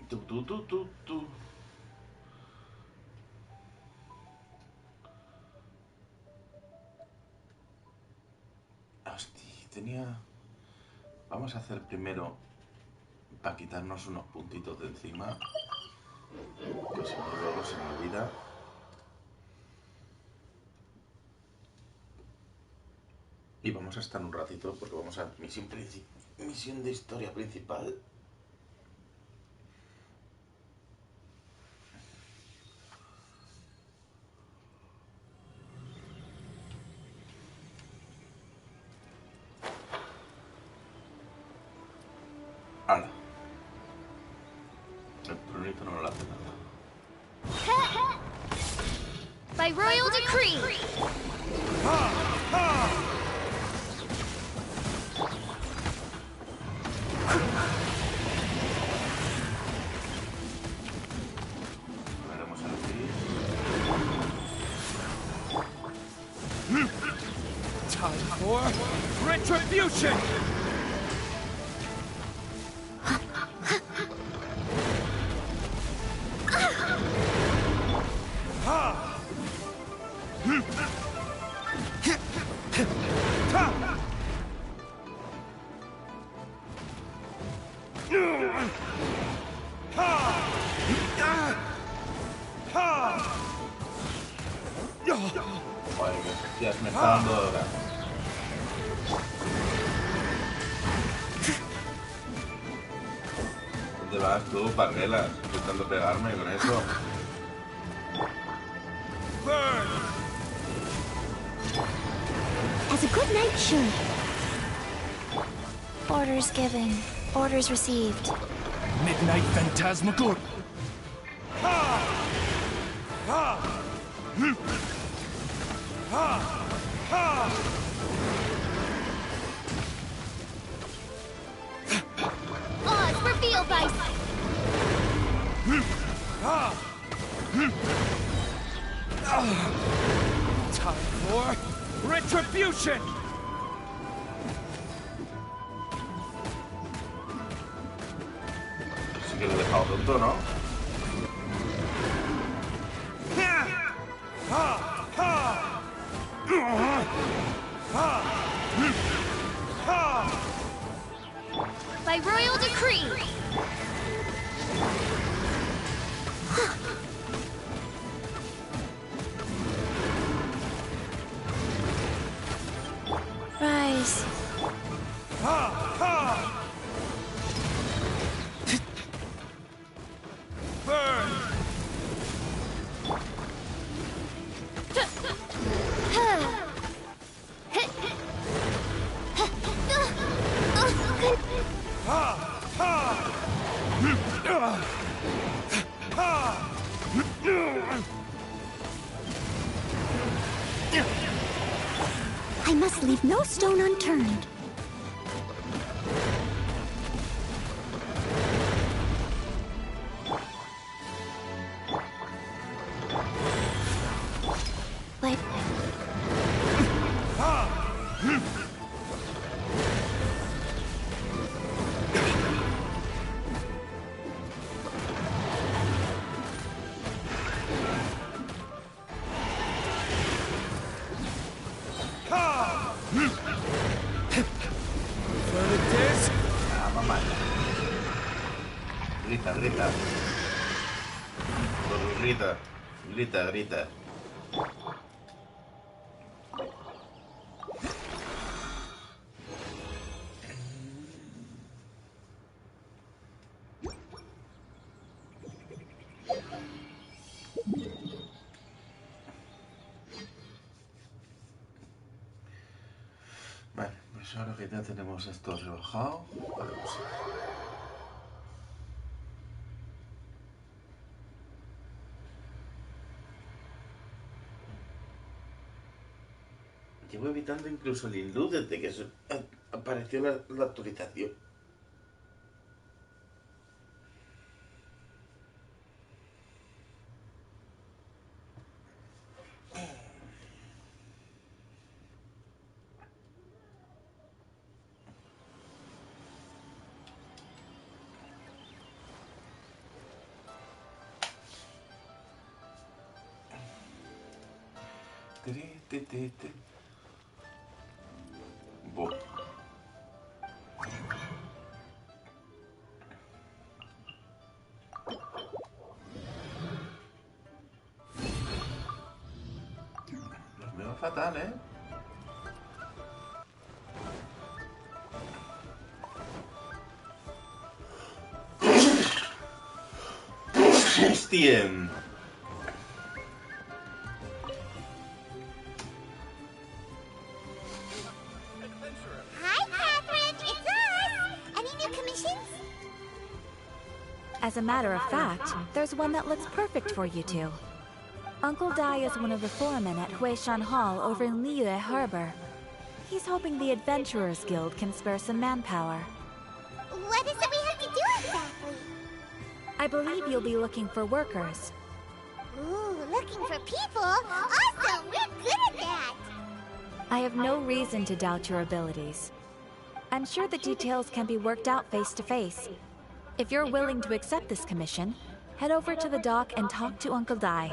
Tu. Hostia, tenía... Vamos a hacer primero para quitarnos unos puntitos de encima, que si no luego se me olvida. Y vamos a estar un ratito porque vamos a misión de historia principal. ¡Hala! El prunito no lo hace nada. By royal decree. Veremos el gris. Time for retribution! Joder, que ya me está dando ahora. ¿Dónde vas tú, parguelas? Intentando pegarme con eso. As a good knight should. Orders given. Orders received. Midnight Phantasmagoria! Odds revealed by... Time for retribution! Sí que lo he dejado tonto, ¿no? By royal decree. Rise. Burn! I must leave no stone unturned. Like... Verdict is... Ah, mamá. Grita, grita. Grita, grita, grita. Vale, pues ahora que ya tenemos esto rebajado, vamos a ver. Llevo evitando incluso el hindú desde que apareció la actualización. Buh. Los veo fatal, ¿eh? ¡Hostia! As a matter of fact, there's one that looks perfect for you two. Uncle Dai is one of the foremen at Huishan Hall over in Liyue Harbor. He's hoping the Adventurers Guild can spare some manpower. What is it we have to do exactly? I believe you'll be looking for workers. Ooh, looking for people? Awesome! We're good at that! I have no reason to doubt your abilities. I'm sure the details can be worked out face to face. If you're willing to accept this commission, head over to the dock and talk to Uncle Dai.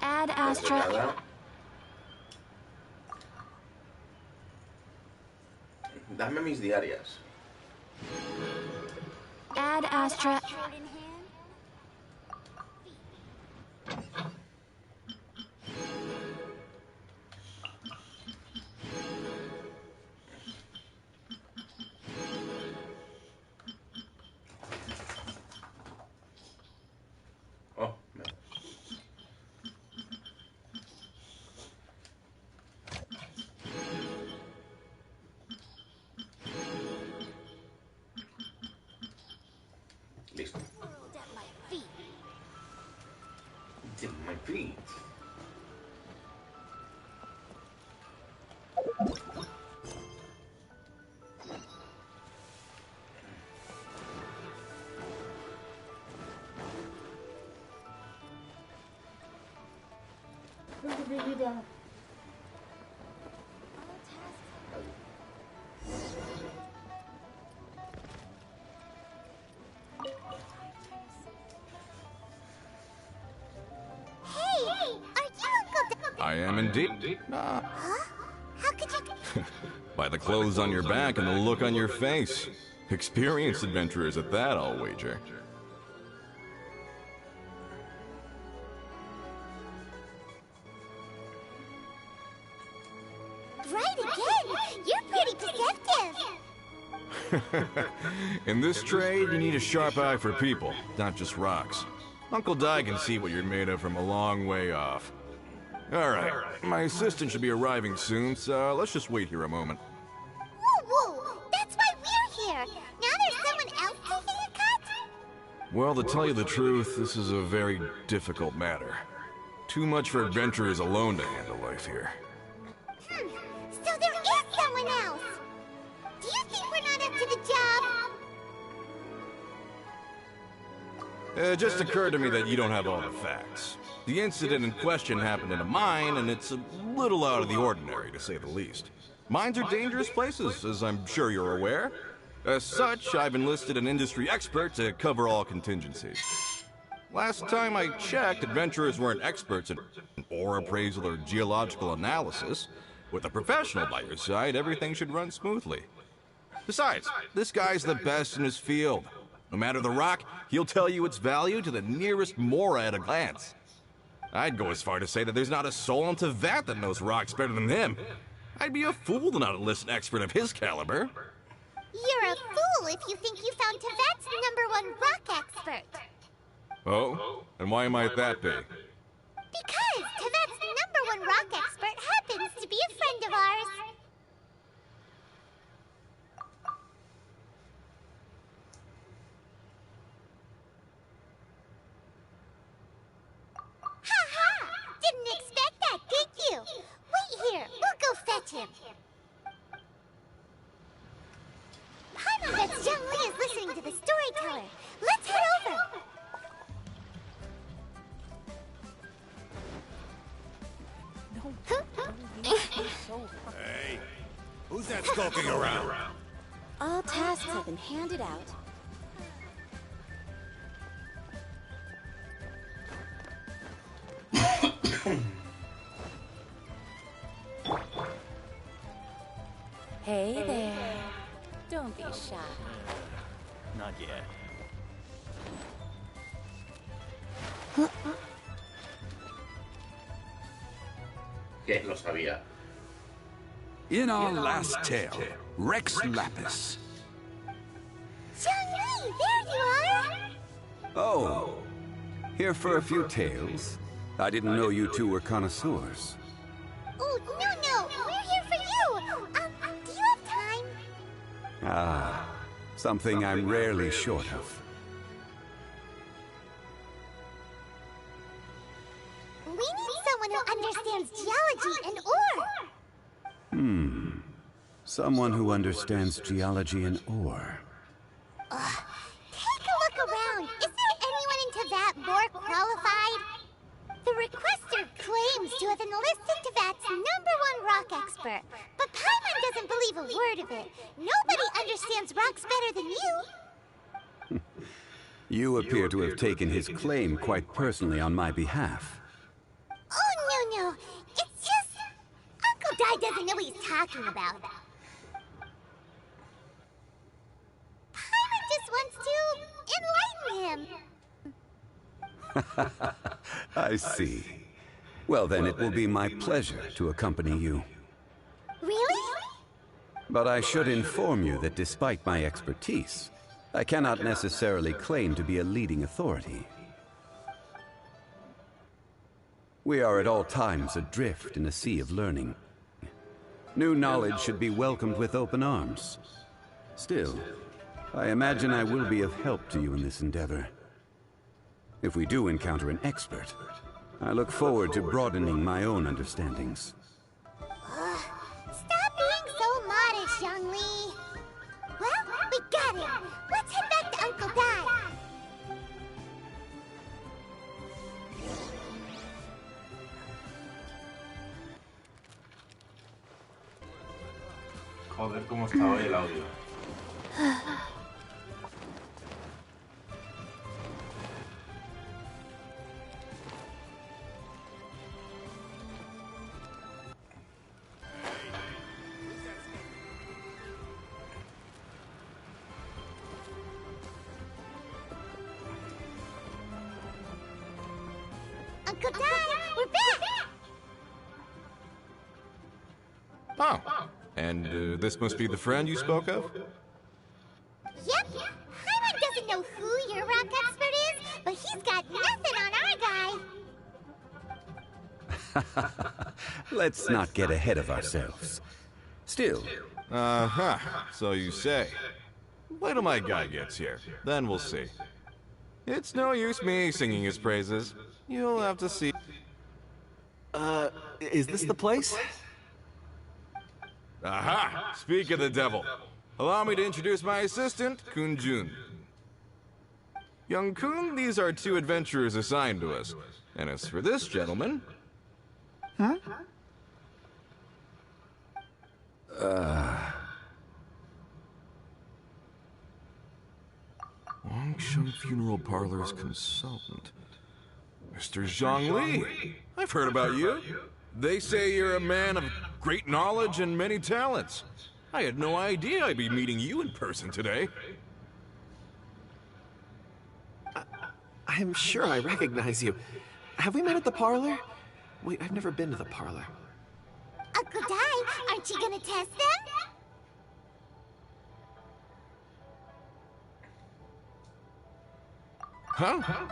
Add Astra. Dame mis diarias. Add Astra. Oh, no. Listo. World at my feet. At my feet. I am indeed. Huh? How could you... By the clothes on your back and the look on your face. Experienced adventurers at that, I'll wager. Right again! You're pretty deceptive! In this trade, you need a sharp eye for people, not just rocks. Uncle Dai can see what you're made of from a long way off. Alright, my assistant should be arriving soon, so let's just wait here a moment. Woo woo! That's why we're here! Now there's someone else taking a cut? Well, to tell you the truth, this is a very difficult matter. Too much for adventurers alone to handle life here. So there is someone else! Do you think we're not up to the job? It just occurred to me that you don't have all the facts. The incident in question happened in a mine, and it's a little out of the ordinary, to say the least. Mines are dangerous places, as I'm sure you're aware. As such, I've enlisted an industry expert to cover all contingencies. Last time I checked, adventurers weren't experts in ore appraisal or geological analysis. With a professional by your side, everything should run smoothly. Besides, this guy's the best in his field. No matter the rock, he'll tell you its value to the nearest mora at a glance. I'd go as far to say that there's not a soul on Teyvat that knows rocks better than him. I'd be a fool to not enlist an expert of his caliber. You're a fool if you think you found Teyvat's #1 rock expert. Oh? And why might that be? Because Teyvat's #1 rock expert happens to be a friend of ours. Ha! Didn't expect that, did you? Wait here, we'll go fetch him. Paimon Young Lee is listening to the storyteller. Let's head over. skulking around? All tasks have been handed out. Hey there. Don't be shy. Not yet. Que lo sabía. In our last tale, Rex Lapis. Xiangli, there you are! Oh, here for a few tales? I didn't know you two were connoisseurs. Oh, no, we're here for you! Do you have time? Ah, something I'm rarely short of. We need someone who understands geology and ore! Someone who understands geology and ore. Take a look around. Is there anyone in Teyvat more qualified? The requester claims to have enlisted Teyvat's #1 rock expert, but Paimon doesn't believe a word of it. Nobody understands rocks better than you. You appear to have taken his claim quite personally on my behalf. Oh, no. It's just... Uncle Dai doesn't know what he's talking about. Paimon just wants to enlighten him. I see. Well, then it will be my pleasure to accompany you. Really? But I should inform you that despite my expertise, I cannot necessarily claim to be a leading authority. We are at all times adrift in a sea of learning. New knowledge should be welcomed with open arms. Still, I imagine I will be of help to you in this endeavor. If we do encounter an expert, I look forward to broadening my own understandings. Stop being so modest, Xiangli. Well, we got him. Let's head back to Uncle Dai. Joder, cómo está hoy el audio. Uncle Dai, we're back! Oh, and this must be the friend you spoke of? Yep. Paimon doesn't know who your rock expert is, but he's got nothing on our guy. Let's not get ahead of ourselves. Still, Uh-huh, so you say. Wait till my guy gets here, then we'll see. It's no use me singing his praises. You'll have to see. Is this the place? Aha! Speak of the devil. Allow me to introduce my assistant, Kun Jun. Young Kun, these are 2 adventurers assigned to us. And as for this gentleman... Huh? Wangsheng Funeral Parlor's consultant. Mr. Zhang Li. I've heard about you. They say you're a man of great knowledge and many talents. I had no idea I'd be meeting you in person today. I'm sure I recognize you. Have we met at the parlor? Wait, I've never been to the parlor. Uncle Dai, aren't you gonna test them? Huh?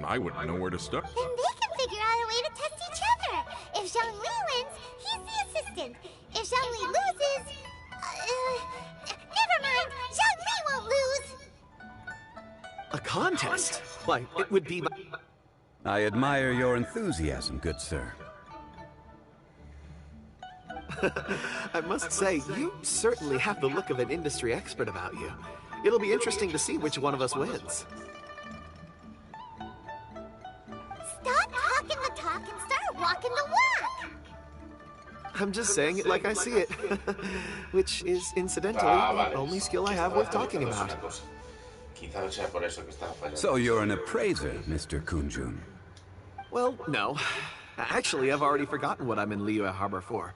I wouldn't know where to start. Then they can figure out a way to test each other. If Zhang Li wins, he's the assistant. If Zhang Li loses... never mind, Zhang Li won't lose. A contest? Why, it would be my... I admire your enthusiasm, good sir. I must say, you certainly have the look of an industry expert about you. It'll be interesting to see which one of us wins. Stop talking the talk and start walking the walk. I'm just saying it like I see it. Which is, incidentally, Vale. the only skill I have worth talking Una about. cosa. Quizás sea por eso que estaba fallando. So you're an appraiser, Mr. Kunjun. Well, no. Actually, I've already forgotten what I'm in Liyue Harbor for.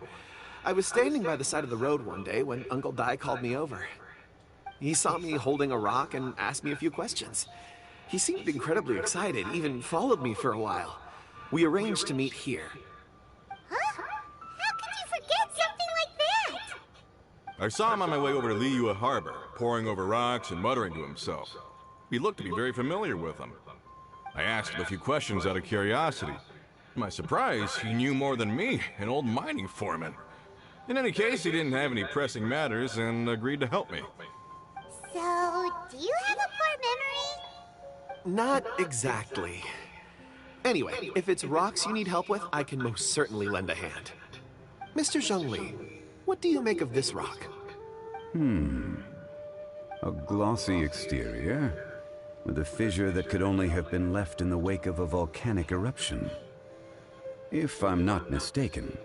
I was standing by the side of the road one day when Uncle Dai called me over. He saw me holding a rock and asked me a few questions. He seemed incredibly excited, even followed me for a while. We arranged to meet here. Huh? How could you forget something like that? I saw him on my way over to Liyue Harbor, poring over rocks and muttering to himself. He looked to be very familiar with them. I asked him a few questions out of curiosity. To my surprise, he knew more than me, an old mining foreman. In any case, he didn't have any pressing matters and agreed to help me. So, do you have a poor memory? Not exactly. Anyway, if it's rocks you need help with, I can most certainly lend a hand. Mr. Zhongli, what do you make of this rock? A glossy exterior, with a fissure that could only have been left in the wake of a volcanic eruption. If I'm not mistaken,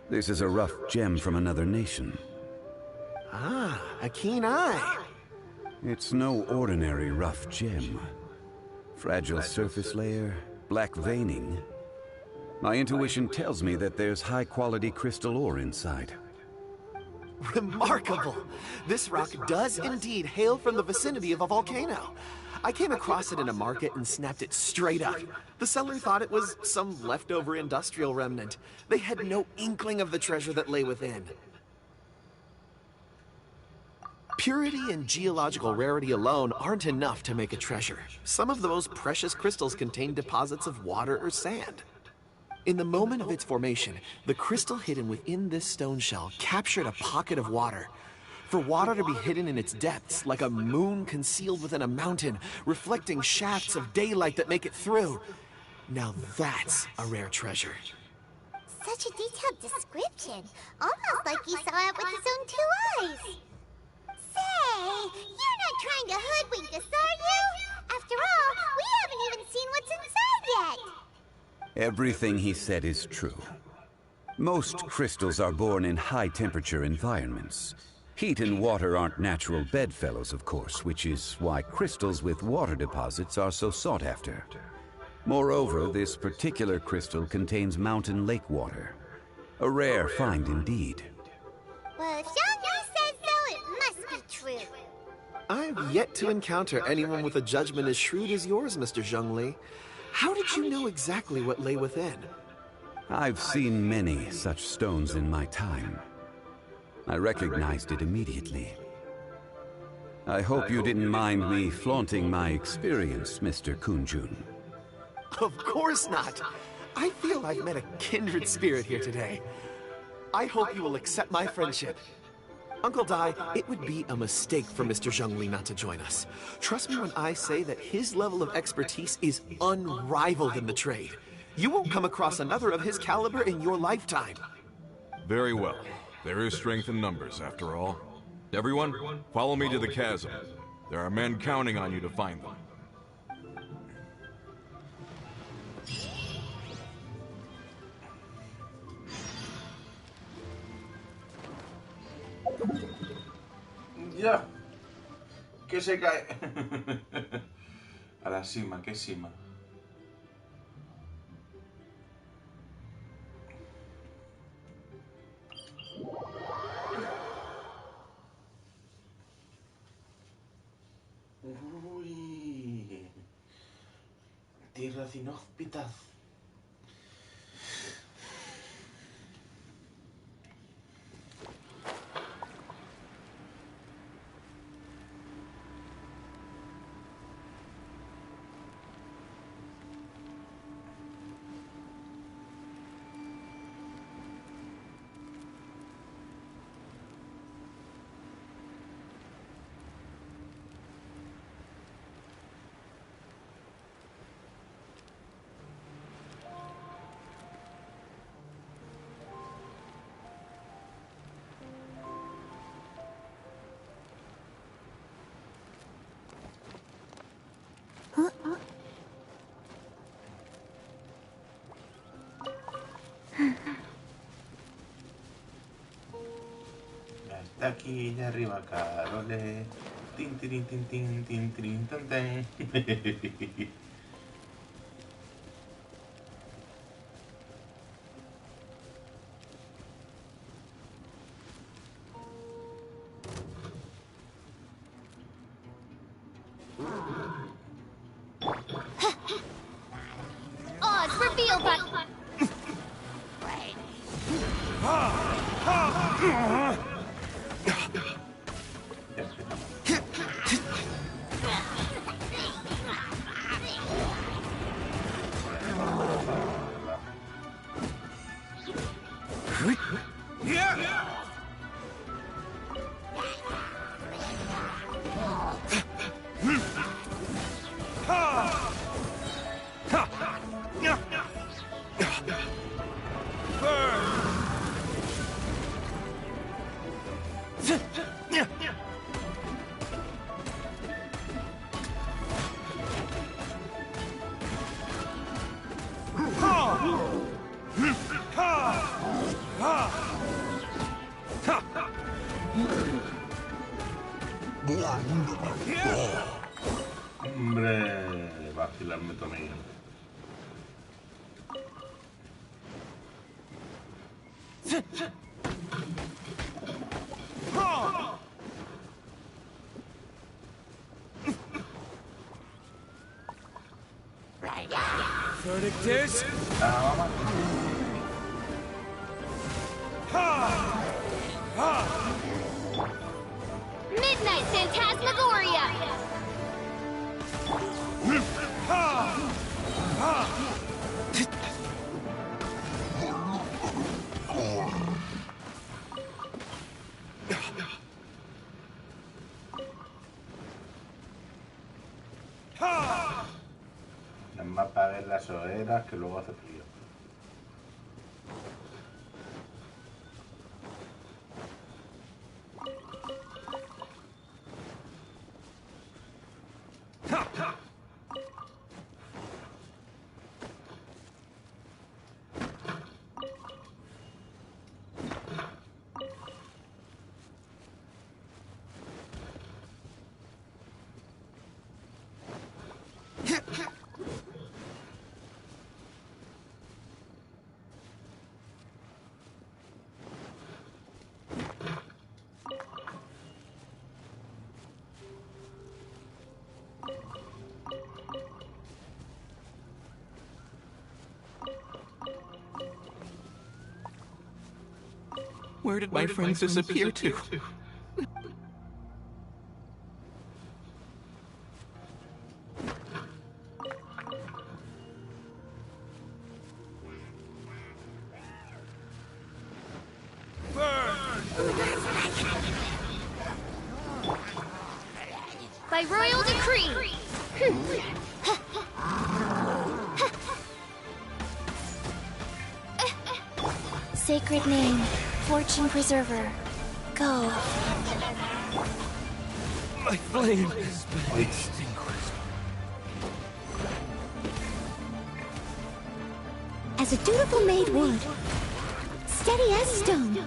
this is a rough gem from another nation. Ah, a keen eye. It's no ordinary rough gem. Fragile surface layer, black veining. My intuition tells me that there's high-quality crystal ore inside. Remarkable! This rock does indeed hail from the vicinity of a volcano. I came across it in a market and snapped it straight up. The seller thought it was some leftover industrial remnant. They had no inkling of the treasure that lay within. Purity and geological rarity alone aren't enough to make a treasure. Some of the most precious crystals contain deposits of water or sand. In the moment of its formation, the crystal hidden within this stone shell captured a pocket of water. For water to be hidden in its depths, like a moon concealed within a mountain, reflecting shafts of daylight that make it through. Now that's a rare treasure. Such a detailed description. Almost like he saw it with his own 2 eyes. Say, you're not trying to hoodwink us, are you? After all, we haven't even seen what's inside yet. Everything he said is true. Most crystals are born in high-temperature environments. Heat and water aren't natural bedfellows, of course, which is why crystals with water deposits are so sought after. Moreover, this particular crystal contains mountain lake water. A rare find indeed. Well, if Zhongli says so, it must be true. I've yet to encounter anyone with a judgment as shrewd as yours, Mr. Zhongli. How did you know exactly what lay within? I've seen many such stones in my time. I recognized it immediately. I hope you didn't mind me flaunting my experience, Mr. Kunjun. Of course not. I feel I've met a kindred spirit here today. I hope you will accept my friendship. Uncle Dai, it would be a mistake for Mr. Zhongli not to join us. Trust me when I say that his level of expertise is unrivaled in the trade. You won't come across another of his caliber in your lifetime. Very well. There is strength in numbers, after all. Everyone, follow me to the chasm. There are men counting on you to find them. Ya. Que se cae. A la cima, ¿qué cima? Uy. Tierras inhóspitas. taquilla arriba, Carole. Tin, tin, tin, tin, tin, tin, tin, tin. Odds revealed by... Hombre, vacilarme también. Verdict is... Midnight Phantasmagoria! Nada más apagues las hogueras que luego hace frío. Where did my friends disappear to? By royal decree! Sacred name, fortune preserver. Go. My flame has been extinguished. As a dutiful maid would. Steady as stone.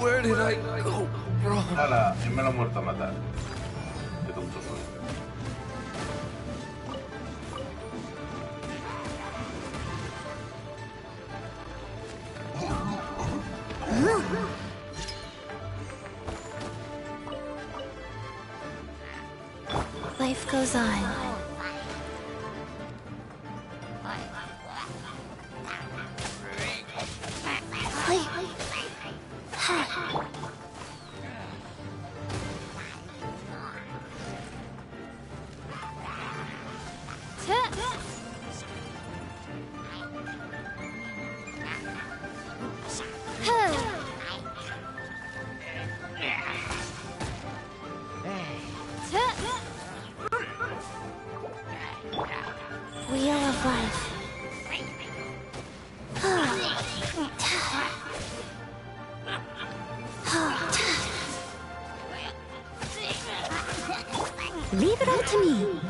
Where did I go wrong? Hala, y me lo he muerto a matar. Qué tonto soy. Life goes on. Wheel of Life. Leave it up to me.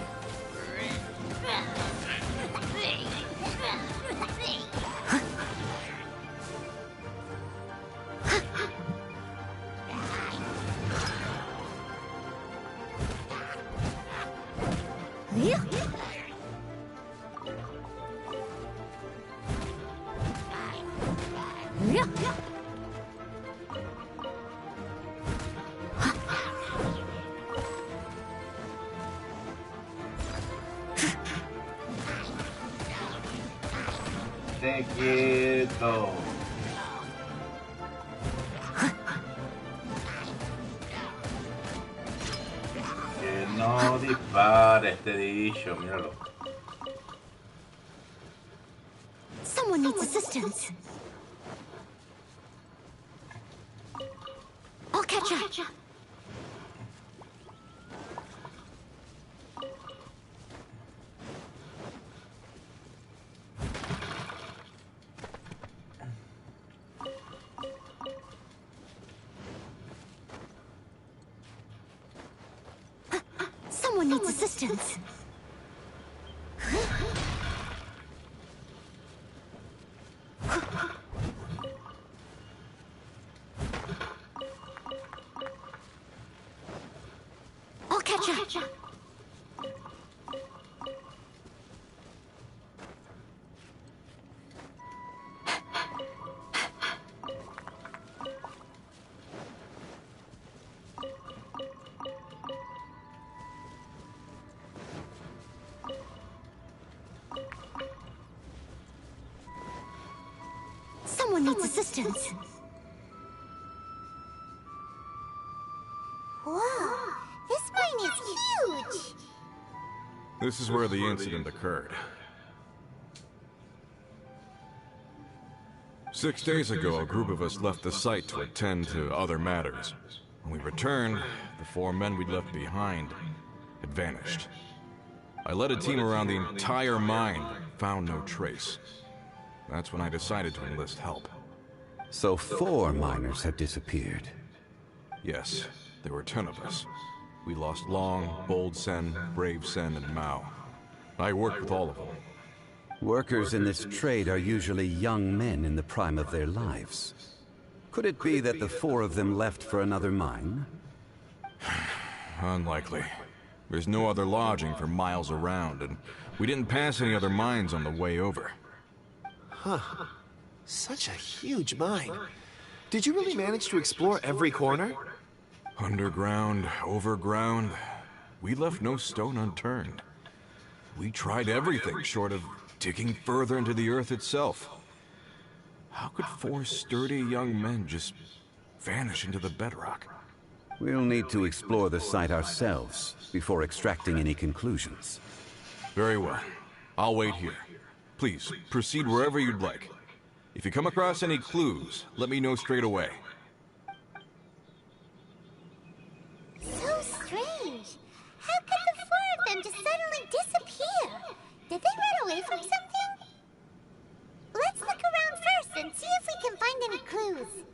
Te quieto. Que no dispares, te he dicho, míralo. Someone needs assistance. I'll catch up. Someone needs assistance. I'll catch up. Someone needs assistance. Whoa, this mine is huge. This is where the incident occurred. 6 days ago, a group of us left the site to attend to other matters. When we returned, the 4 men we'd left behind had vanished. I led a team around the entire mine, but found no trace. That's when I decided to enlist help. So 4 miners have disappeared. Yes, there were 10 of us. We lost Long, Bold Sen, Brave Sen, and Mao. I worked with all of them. Workers in this trade are usually young men in the prime of their lives. Could it be that the 4 of them left for another mine? Unlikely. There's no other lodging for miles around, and we didn't pass any other mines on the way over. Huh. Such a huge mine. Did you really manage to explore every corner? Underground, overground, we left no stone unturned. We tried everything short of digging further into the earth itself. How could 4 sturdy young men just vanish into the bedrock? We'll need to explore the site ourselves before extracting any conclusions. Very well. I'll wait here. Please, proceed wherever you'd like. If you come across any clues, let me know straight away. So strange. How could the 4 of them just suddenly disappear? Did they run away from something? Let's look around first and see if we can find any clues.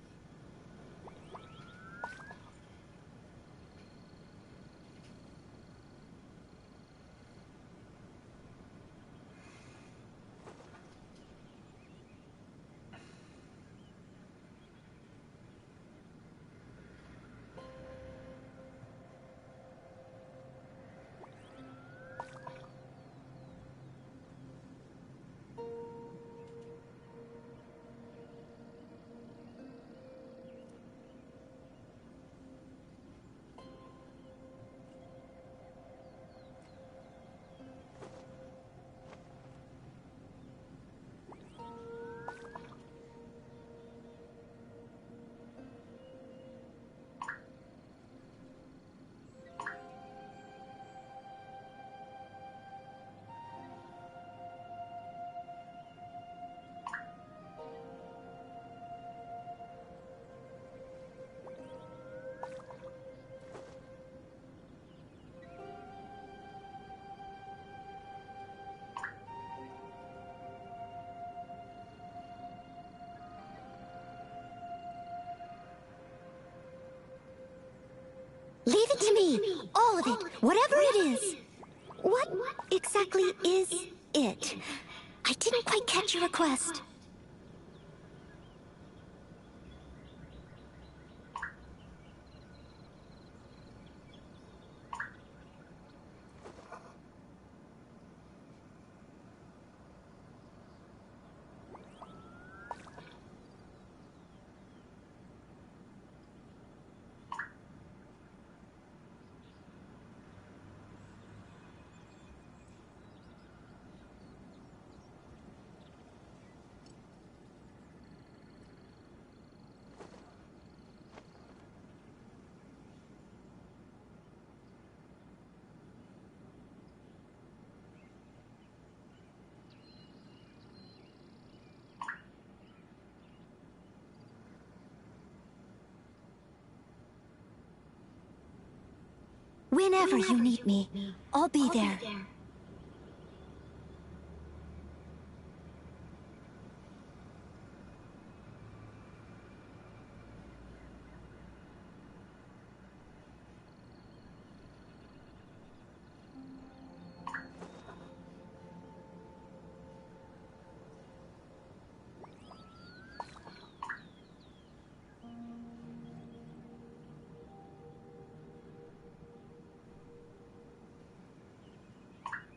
Leave it to me. All of it. Whatever it is. What exactly is it? I didn't quite catch your request. Whenever you need me, I'll be there.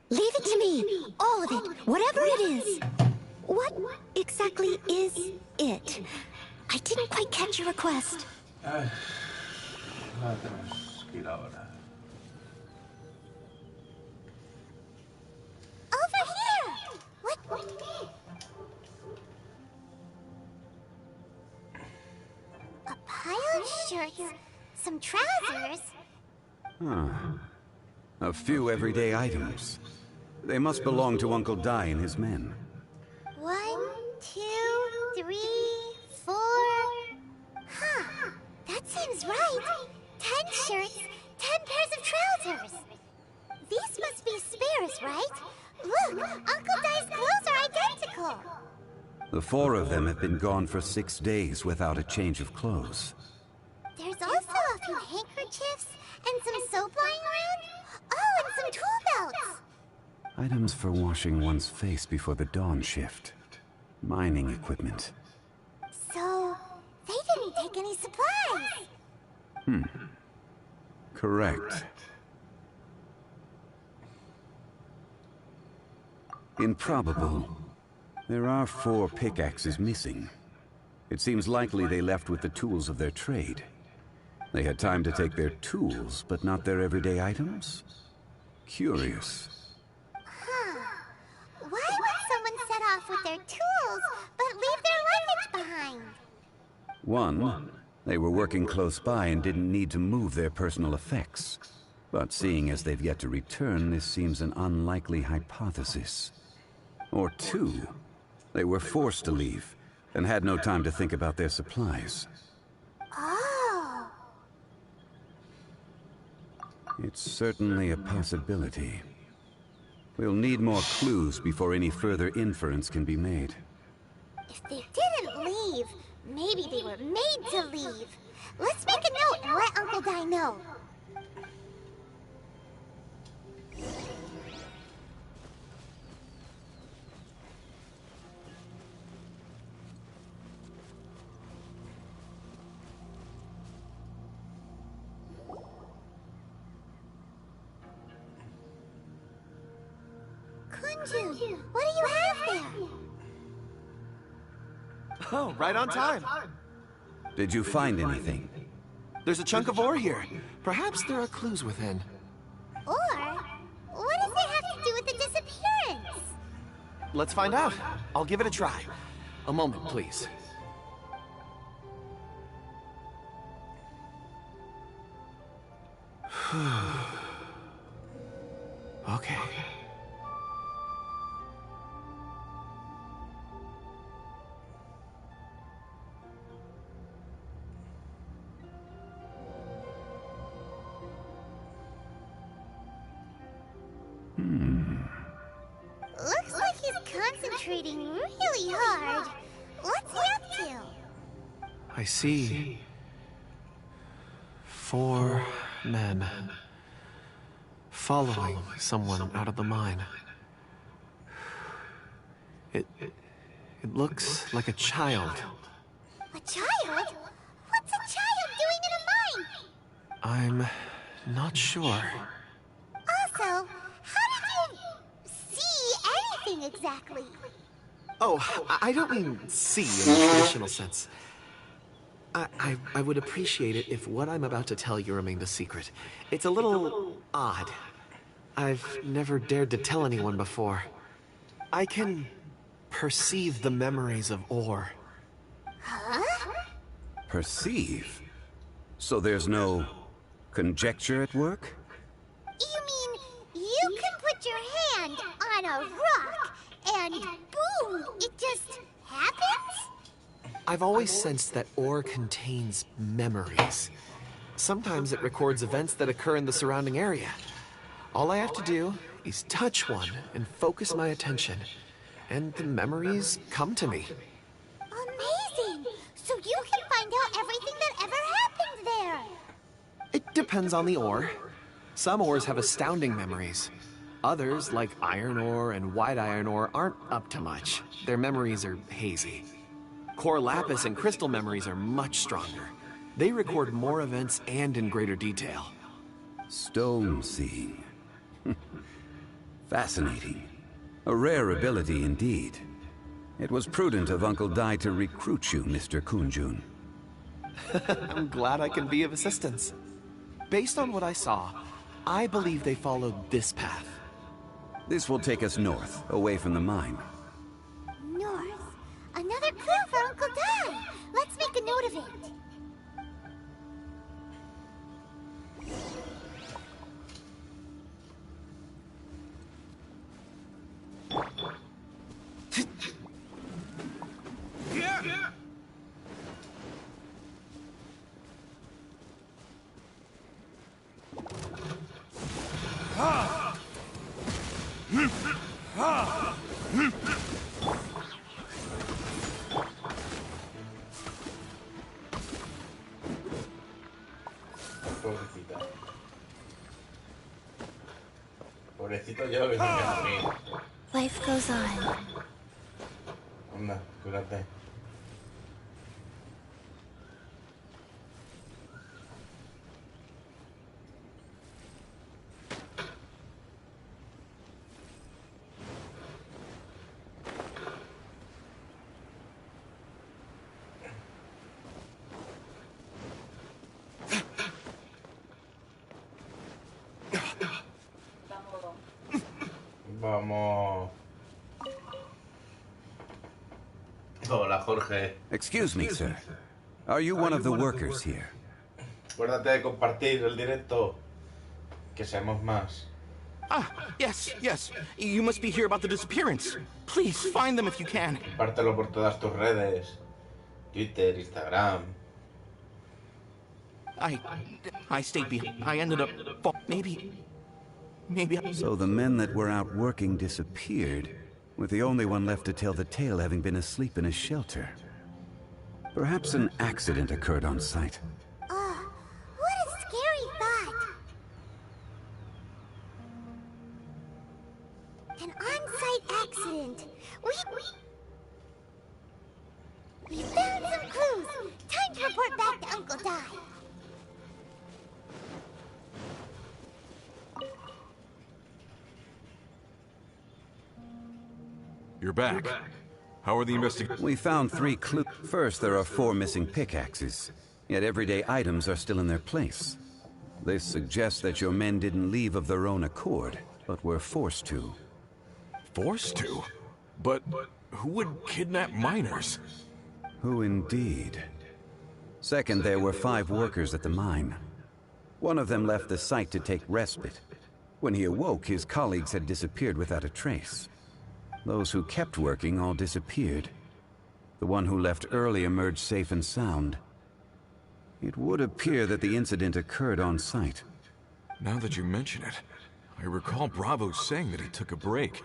Leave it to me. All of it. Whatever it is. What exactly is it? I didn't quite catch your request. Ay, la tenemos que ir ahora. Over here! What? A pile of shirts, some trousers. Huh. A few everyday items. They must belong to Uncle Dai and his men. 1, 2, 3, 4. Huh. That seems right. 10 shirts, 10 pairs of trousers. These must be spares, right? Look, Uncle Dai's clothes are identical. The 4 of them have been gone for 6 days without a change of clothes. There's also a few handkerchiefs and some soap lying around. Oh, and some tool belts. Items for washing one's face before the dawn shift. Mining equipment. So, they didn't take any supplies. Correct. Improbable. There are 4 pickaxes missing. It seems likely they left with the tools of their trade. They had time to take their tools, but not their everyday items? Curious. Why would someone set off with their tools, but leave their luggage behind? 1, they were working close by and didn't need to move their personal effects. But seeing as they've yet to return, this seems an unlikely hypothesis. Or 2, they were forced to leave and had no time to think about their supplies. Oh. It's certainly a possibility. We'll need more clues before any further inference can be made. If they didn't leave, maybe they were made to leave. Let's make a note and let Uncle Dai know. Kunjun, what do you have there? Oh, right on time. Did you find anything? There's a chunk of ore here. Perhaps there are clues within. Or, what does it have to do with the disappearance? Let's find out. I'll give it a try. A moment, please. Okay. Looks like he's concentrating really hard. What's he up to? I see 4 men following someone out of the mine. It looks like a child. A child? What's a child doing in a mine? I'm not sure. Also, how did you see anything exactly? Oh, I don't mean see in the traditional sense. I would appreciate it if what I'm about to tell you remained a secret. It's a little odd. I've never dared to tell anyone before. I can perceive the memories of Or. Huh? Perceive? So there's no conjecture at work? You mean you can put your hand on a rock and boom, it just happens? I've always sensed that Or contains memories. Sometimes it records events that occur in the surrounding area. All I have to do is touch one and focus my attention, and the memories come to me. Amazing! So you can find out everything that ever happened there. It depends on the ore. Some ores have astounding memories. Others, like iron ore and white iron ore, aren't up to much. Their memories are hazy. Core lapis and crystal memories are much stronger. They record more events and in greater detail. Stone seeing. Fascinating. A rare ability indeed. It was prudent of Uncle Dai to recruit you, Mr. Kunjun. I'm glad I can be of assistance. Based on what I saw, I believe they followed this path. This will take us north, away from the mine. North. Another clue for Uncle Dai. Let's make a note of it. Pobrecita. Pobrecito yo que no me a mí. Life goes on. Anda, cúrate. Vamos. Hola, Jorge. Excuse me, sir. Are you one of the workers here? Acuérdate de compartir el directo. Que seamos más. Ah, yes. You must be here about the disappearance. Please, find them if you can. Compártelo por todas tus redes. Twitter, Instagram. I stayed behind. I ended up... Maybe... So the men that were out working disappeared, with the only one left to tell the tale having been asleep in a shelter. Perhaps an accident occurred on site. What a scary thought. An on-site accident. We found some clues. Time to report back to Uncle Dai. You're back. How are the investigations? We found 3 clues. First, there are 4 missing pickaxes, yet everyday items are still in their place. This suggests that your men didn't leave of their own accord, but were forced to. Forced to? But who would kidnap miners? Who indeed? Second, there were 5 workers at the mine. One of them left the site to take respite. When he awoke, his colleagues had disappeared without a trace. Those who kept working all disappeared. The one who left early emerged safe and sound. It would appear that the incident occurred on site. Now that you mention it, I recall Bravo saying that he took a break.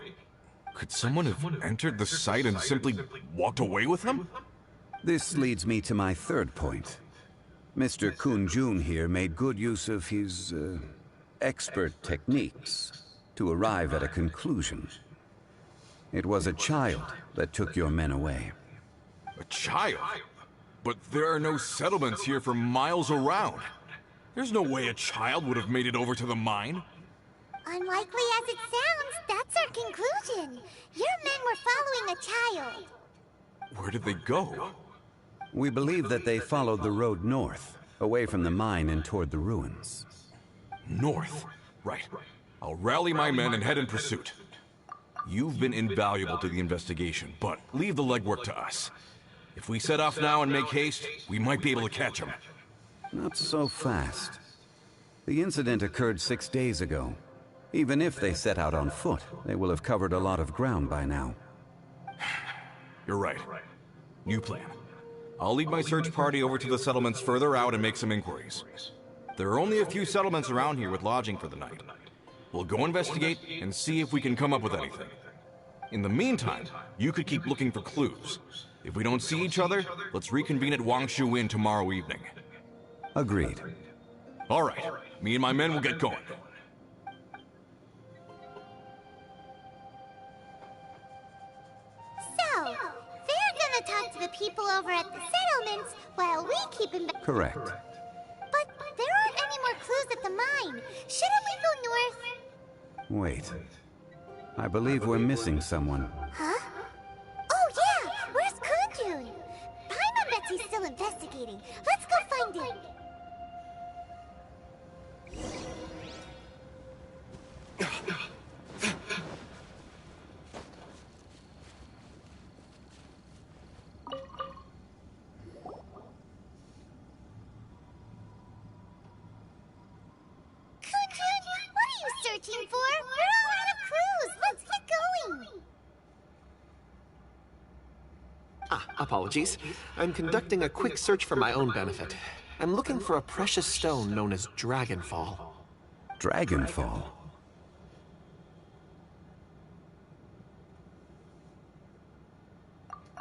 Could someone have entered the site and simply walked away with him? This leads me to my third point. Mr. Kun-jun here made good use of his, expert techniques to arrive at a conclusion. It was a child that took your men away. A child? But there are no settlements here for miles around. There's no way a child would have made it over to the mine. Unlikely as it sounds, that's our conclusion. Your men were following a child. Where did they go? We believe that they followed the road north, away from the mine and toward the ruins. North? Right. I'll rally my men and head in pursuit. You've been invaluable to the investigation, but leave the legwork to us. If we set off now and make haste, we might be able to catch them. Not so fast. The incident occurred 6 days ago. Even if they set out on foot, they will have covered a lot of ground by now. You're right. New plan. I'll lead my search party over to the settlements further out and make some inquiries. There are only a few settlements around here with lodging for the night. We'll go investigate and see if we can come up with anything. In the meantime, you could keep looking for clues. If we don't see each other, let's reconvene at Wangshu Inn tomorrow evening. Agreed. All right. Me and my men will get going. So, they're gonna talk to the people over at the settlements while we keep in... Correct. But there aren't any more clues at the mine. Shouldn't we go north? Wait. I believe we're missing someone. Huh? Oh yeah! Where's Kunjun? Paimon bets he's still investigating. Let's go find him. Searching for? We're all out of clues. Let's get going. Apologies. I'm conducting a quick search for my own benefit. I'm looking for a precious stone known as Dragonfall. Dragonfall?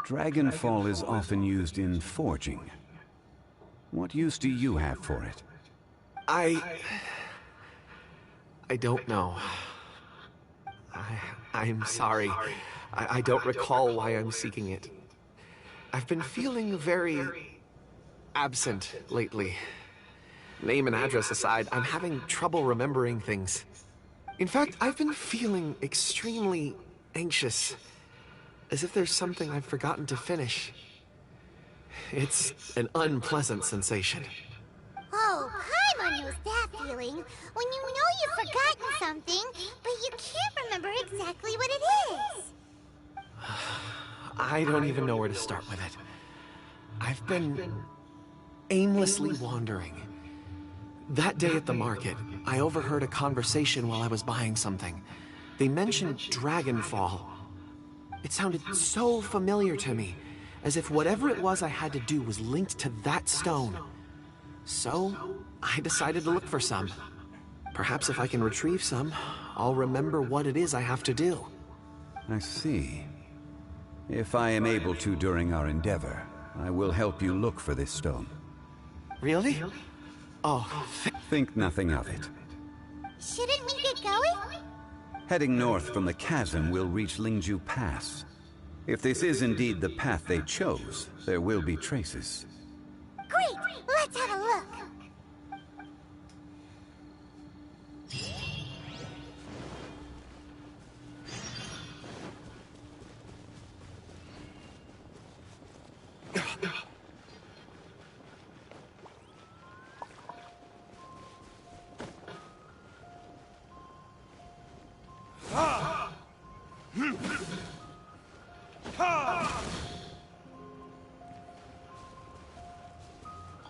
Dragonfall is often used in forging. What use do you have for it? I don't know. I'm sorry. I don't recall why I'm seeking it. I've been feeling very absent lately. Name and address aside, I'm having trouble remembering things. In fact, I've been feeling extremely anxious, as if there's something I've forgotten to finish. It's an unpleasant sensation. Oh, Paimon knows that feeling. When you know you've forgotten something, but you can't remember exactly what it is. I don't even know where to start with it. I've been aimlessly wandering. That day at the market, I overheard a conversation while I was buying something. They mentioned Dragonfall. It sounded so familiar to me, as if whatever it was I had to do was linked to that stone. So, I decided to look for some. Perhaps if I can retrieve some, I'll remember what it is I have to do. I see. If I am able to during our endeavor, I will help you look for this stone. Really? Oh, think nothing of it. Shouldn't we get going? Heading north from the chasm will reach Lingju Pass. If this is indeed the path they chose, there will be traces. Great! Let's have a look!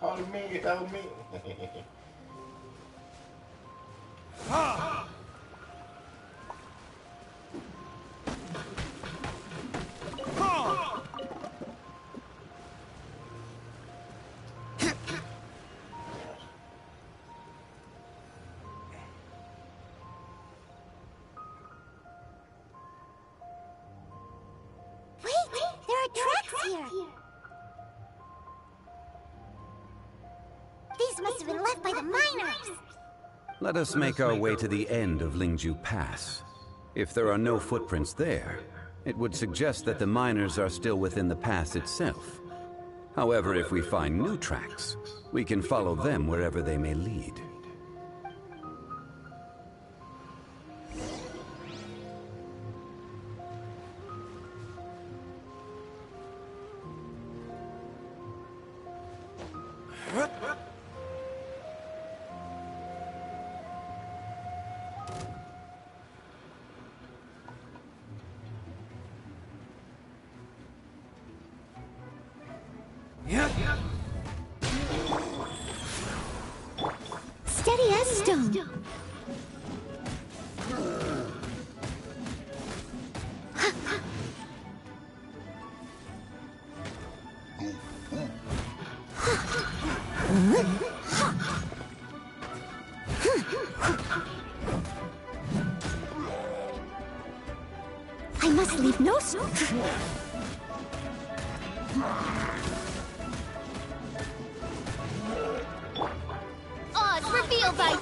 Help me, help me. Wait, there are tracks here. must have been left by the miners. Let us make our way to the end of Lingju Pass. If there are no footprints there, it would suggest that the miners are still within the pass itself. However, if we find new tracks, we can follow them wherever they may lead. Steady as stone. I must leave no stone. Odds revealed by...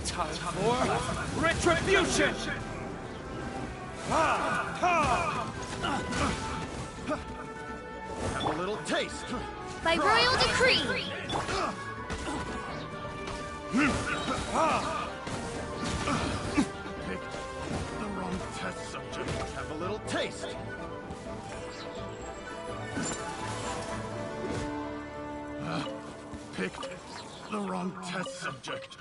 Time for retribution! Have a little taste. By royal decree. Picked the wrong test subject. Have a little taste. Picked the wrong test subject.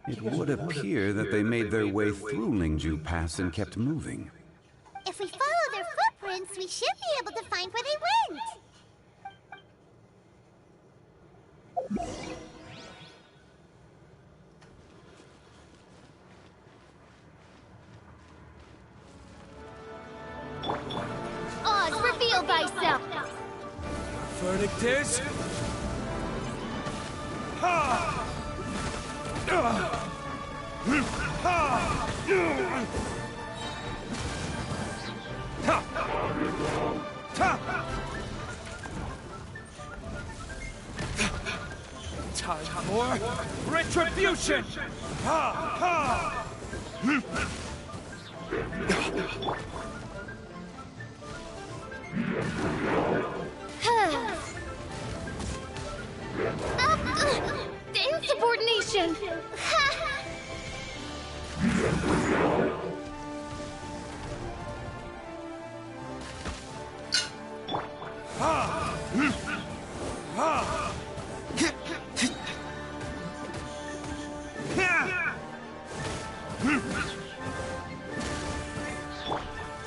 It would appear that they made their way through Lingju Pass and kept moving. If we follow their footprints, we should be able to find where they went. Odds reveal thyself. Verdict is... Time for retribution! Insubordination!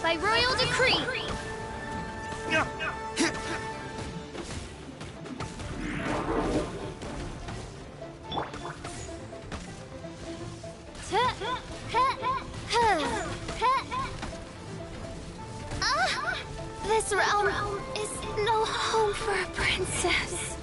By royal decree! This realm is no home for a princess.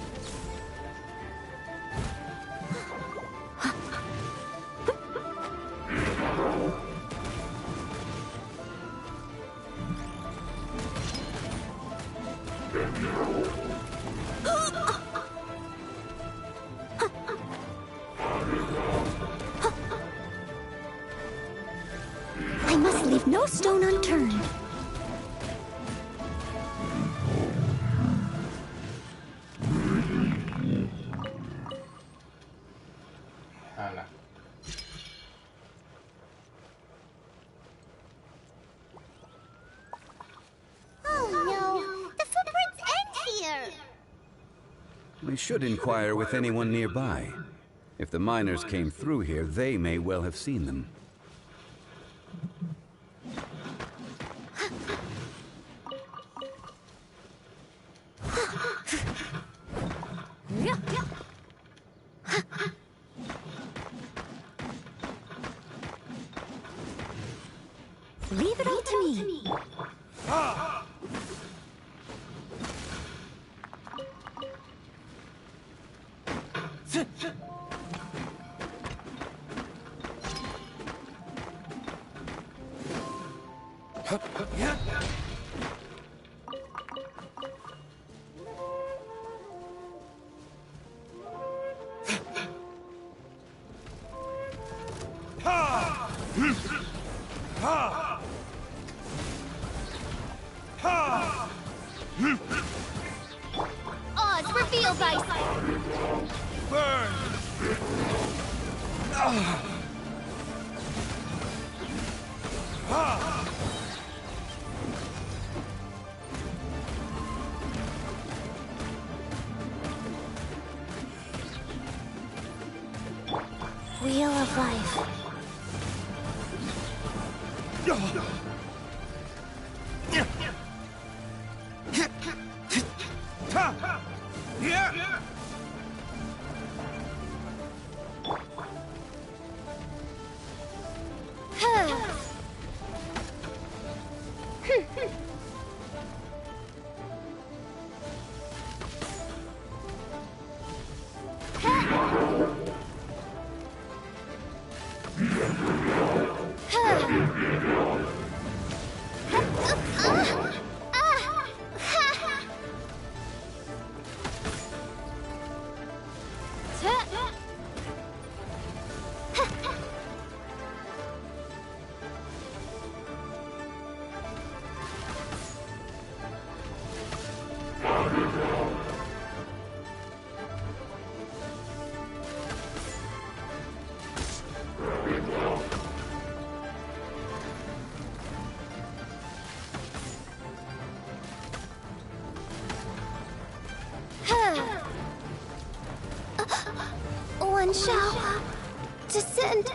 I must leave no stone unturned. We should inquire with anyone nearby. If the miners came through here, they may well have seen them. Leave it all to me. Odds revealed by... Burn! Wheel of life. One shall descend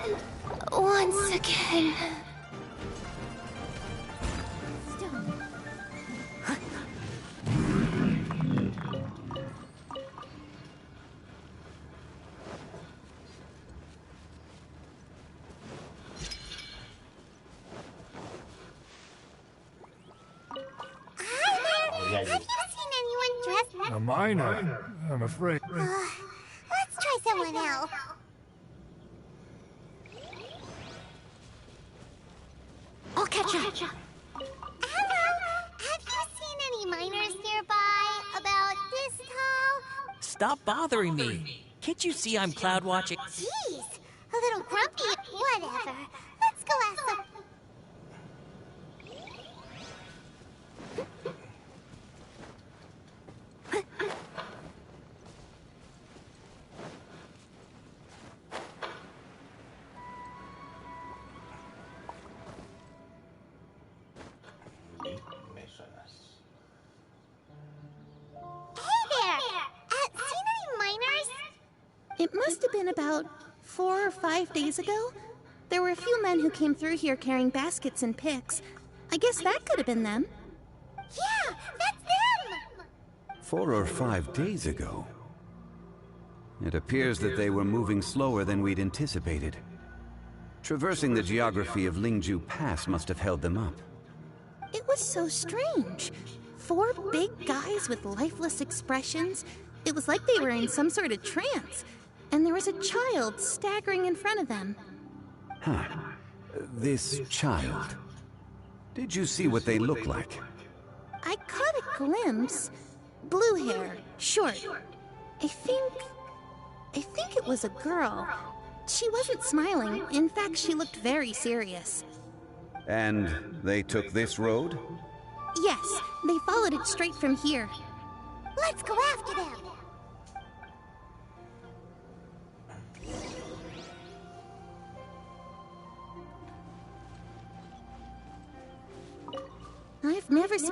once again. Have you seen anyone dressed? A miner, I'm afraid. Let's try someone else. I'll catch up. Hello, have you seen any miners nearby about this tall? Stop bothering me. Can't you see I'm cloud watching? Jeez, a little grumpy. Whatever. Let's go ask some... It must have been about 4 or 5 days ago. There were a few men who came through here carrying baskets and picks. I guess that could have been them. Yeah, that's them! 4 or 5 days ago. It appears that they were moving slower than we'd anticipated. Traversing the geography of Lingju Pass must have held them up. It was so strange. 4 big guys with lifeless expressions. It was like they were in some sort of trance. And there was a child staggering in front of them. Huh. This child. Did you see what they look like? I caught a glimpse. Blue hair, short. I think it was a girl. She wasn't smiling. In fact, she looked very serious. And they took this road? Yes, they followed it straight from here. Let's go after them! I've never seen...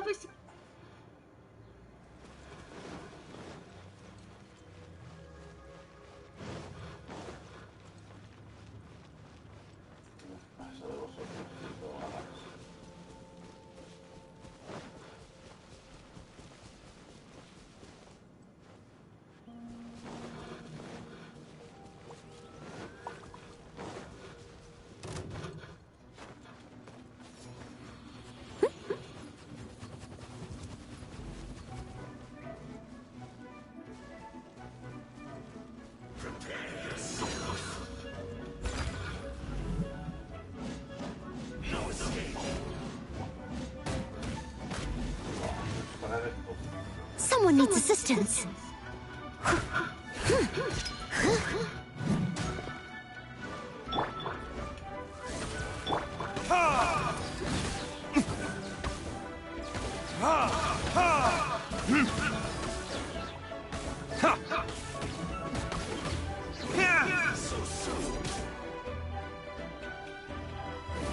someone needs assistance.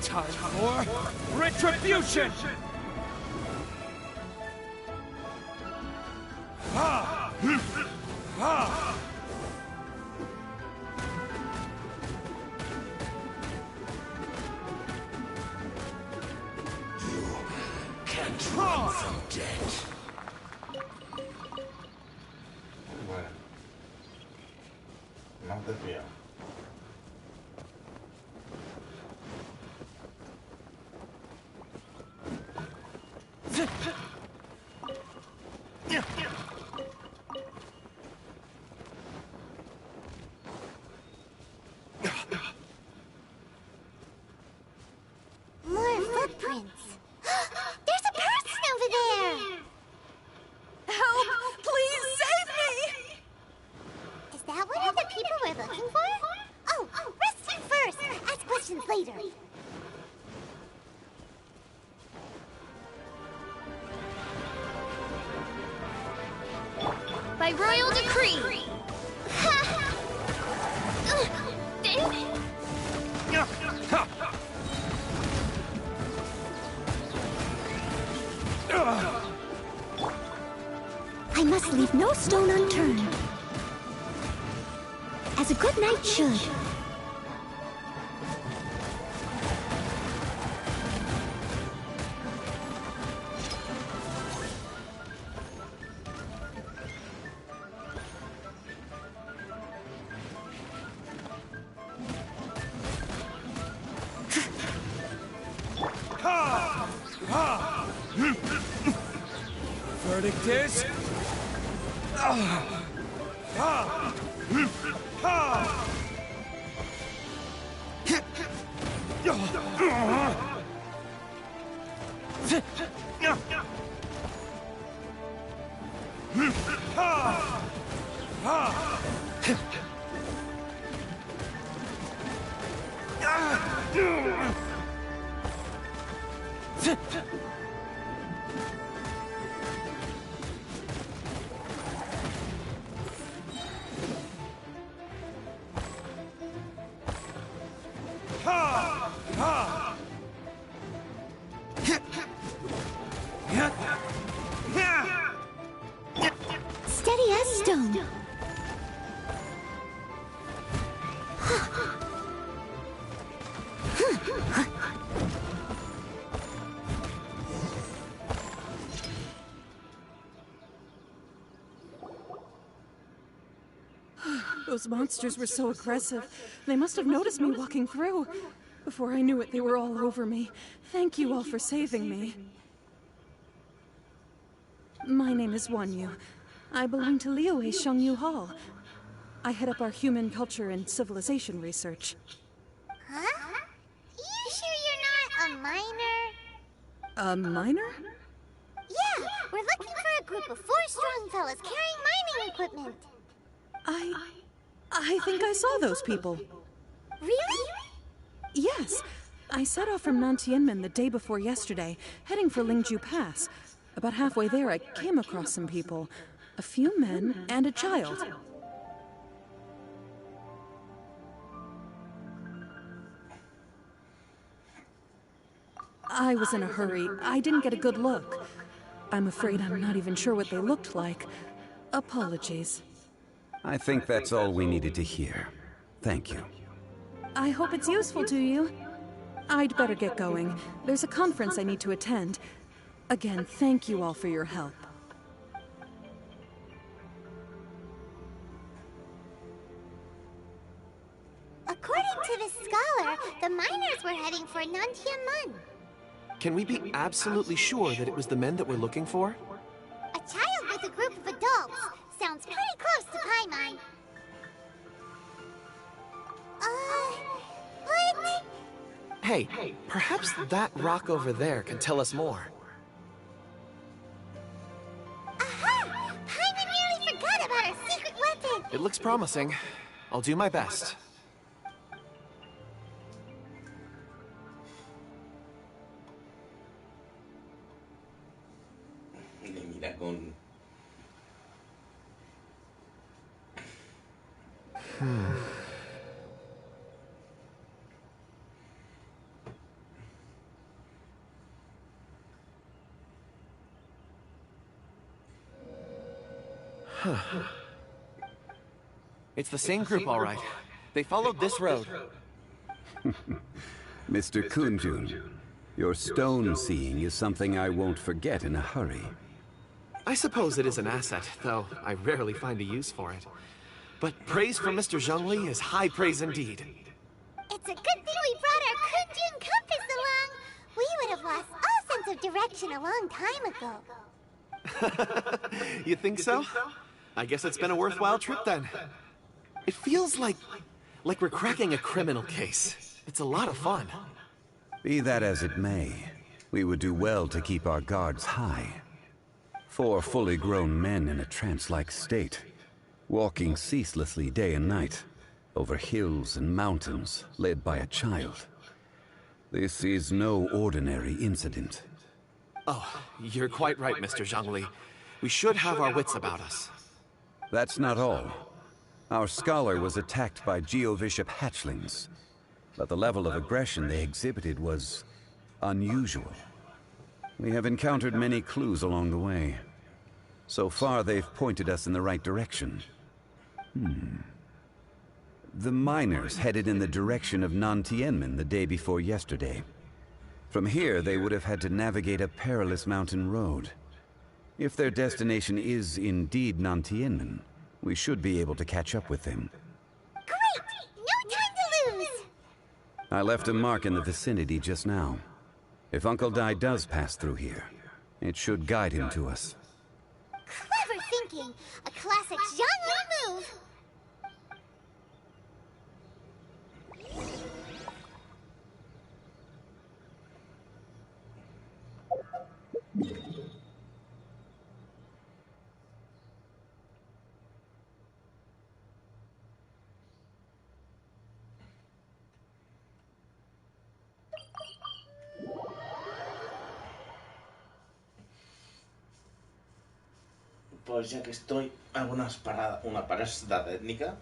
Time for retribution! Can't run from death. Bueno. Más desviado. More footprints. There's a person over there! Help! Please save me! Is that one of the people we're looking for? Oh, rescue first! Ask questions later. By royal decree. I must leave no stone unturned. As a good knight should. Verdict is... Steady as stone. Those monsters were so aggressive. They must have noticed me walking through. Before I knew it, they were all over me. Thank you all for saving me. My name is Wanyu. I belong to Liyue Shengyu Hall. I head up our human culture and civilization research. Huh? You sure you're not a miner? A miner? Yeah, we're looking for a group of 4 strong fellas carrying mining equipment. I think I saw those people. Really? Yes. I set off from Nantianmen the day before yesterday, heading for Lingju Pass. About halfway there, I came across some people. A few men and a child. I was in a hurry. I didn't get a good look. I'm afraid I'm not even sure what they looked like. Apologies. I think that's all we needed to hear. Thank you. I hope it's useful to you. I'd better get going. There's a conference I need to attend. Again, thank you all for your help. According to this scholar, the miners were heading for Nantianmen. Can we be absolutely sure that it was the men that we're looking for? A child with a group of adults. Sounds pretty close to Paimon. But... Hey, perhaps that rock over there can tell us more. Aha! It looks promising. I'll do my best. Le mira con... It's the same group, all right. They followed this road. Mr. Kunjun, your stone seeing is something I won't forget in a hurry. I suppose it is an asset, though I rarely find a use for it. But praise from Mr. Zhongli is high praise indeed. It's a good thing we brought our Kunjun compass along. We would have lost all sense of direction a long time ago. You think so? I guess it's been a worthwhile trip then. It feels like we're cracking a criminal case. It's a lot of fun. Be that as it may, we would do well to keep our guards high. 4 fully grown men in a trance-like state, walking ceaselessly day and night, over hills and mountains, led by a child. This is no ordinary incident. Oh, you're quite right, Mr. Zhongli. We should have our wits about us. That's not all. Our scholar was attacked by Geovishap hatchlings, but the level of aggression they exhibited was unusual. We have encountered many clues along the way. So far, they've pointed us in the right direction. The miners headed in the direction of Nantianmen the day before yesterday. From here, they would have had to navigate a perilous mountain road. If their destination is indeed Nantianmen, we should be able to catch up with them. Great! No time to lose! I left a mark in the vicinity just now. If Uncle Dai does pass through here, it should guide him to us. Clever thinking! A classic Zhongli move! Pues ya que estoy, hago una parada técnica.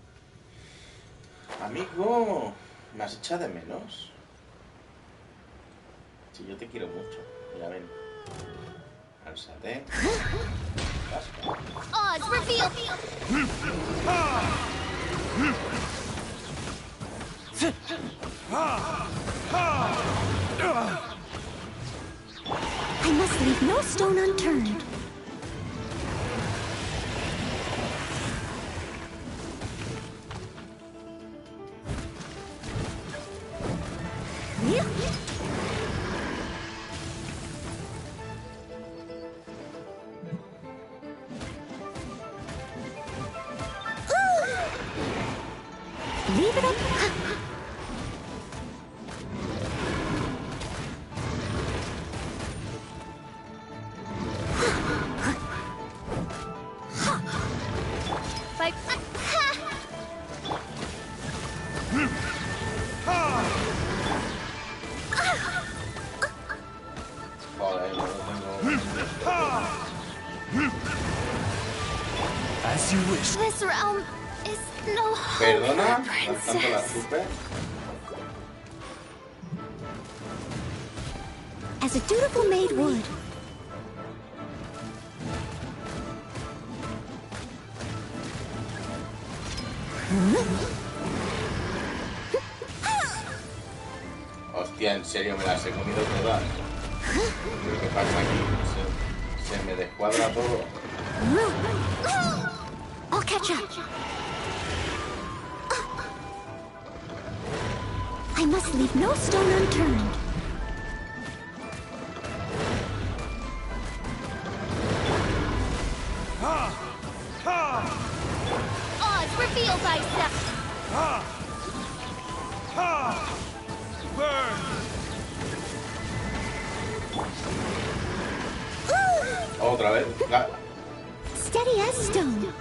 Amigo, ¿me has echado de menos? Si yo te quiero mucho, ya ven. Alzate. Odds reveal! I must leave no stone unturned. Leave it up. As you wish. This realm is no home Perdona, for tanto la princess. super. As a dutiful maid would. Hostia, en serio me las he comido todas. ¿Qué pasa aquí? Se me descuadra todo. I'll catch up. I must leave no stone unturned. Odds reveal thyself! Burn! Otra vez. Steady as stone.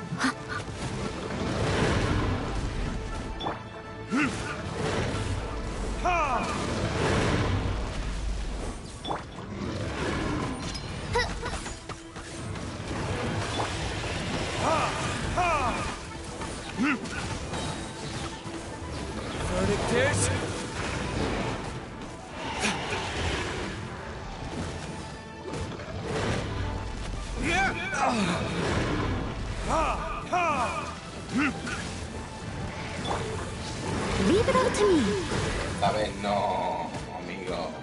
Leave it all to me. A ver, no, amigo.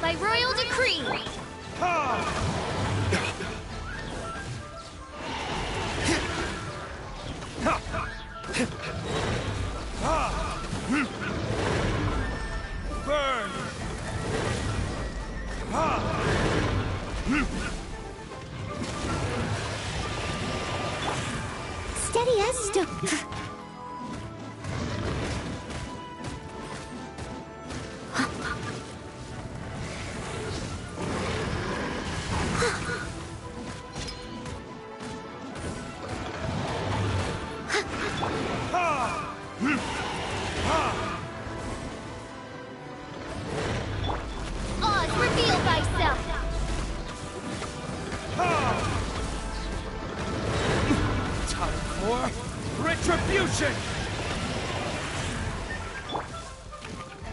By royal decree. Burn! Steady as stone. Oz, reveal thyself. Time for retribution!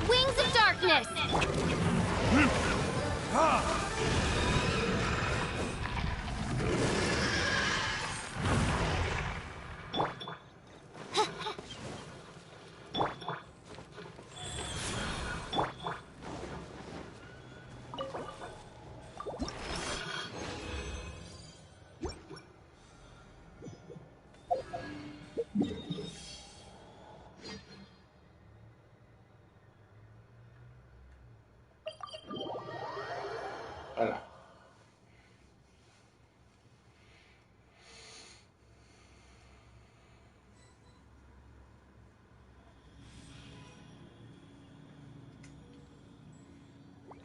Wings of darkness. Hola.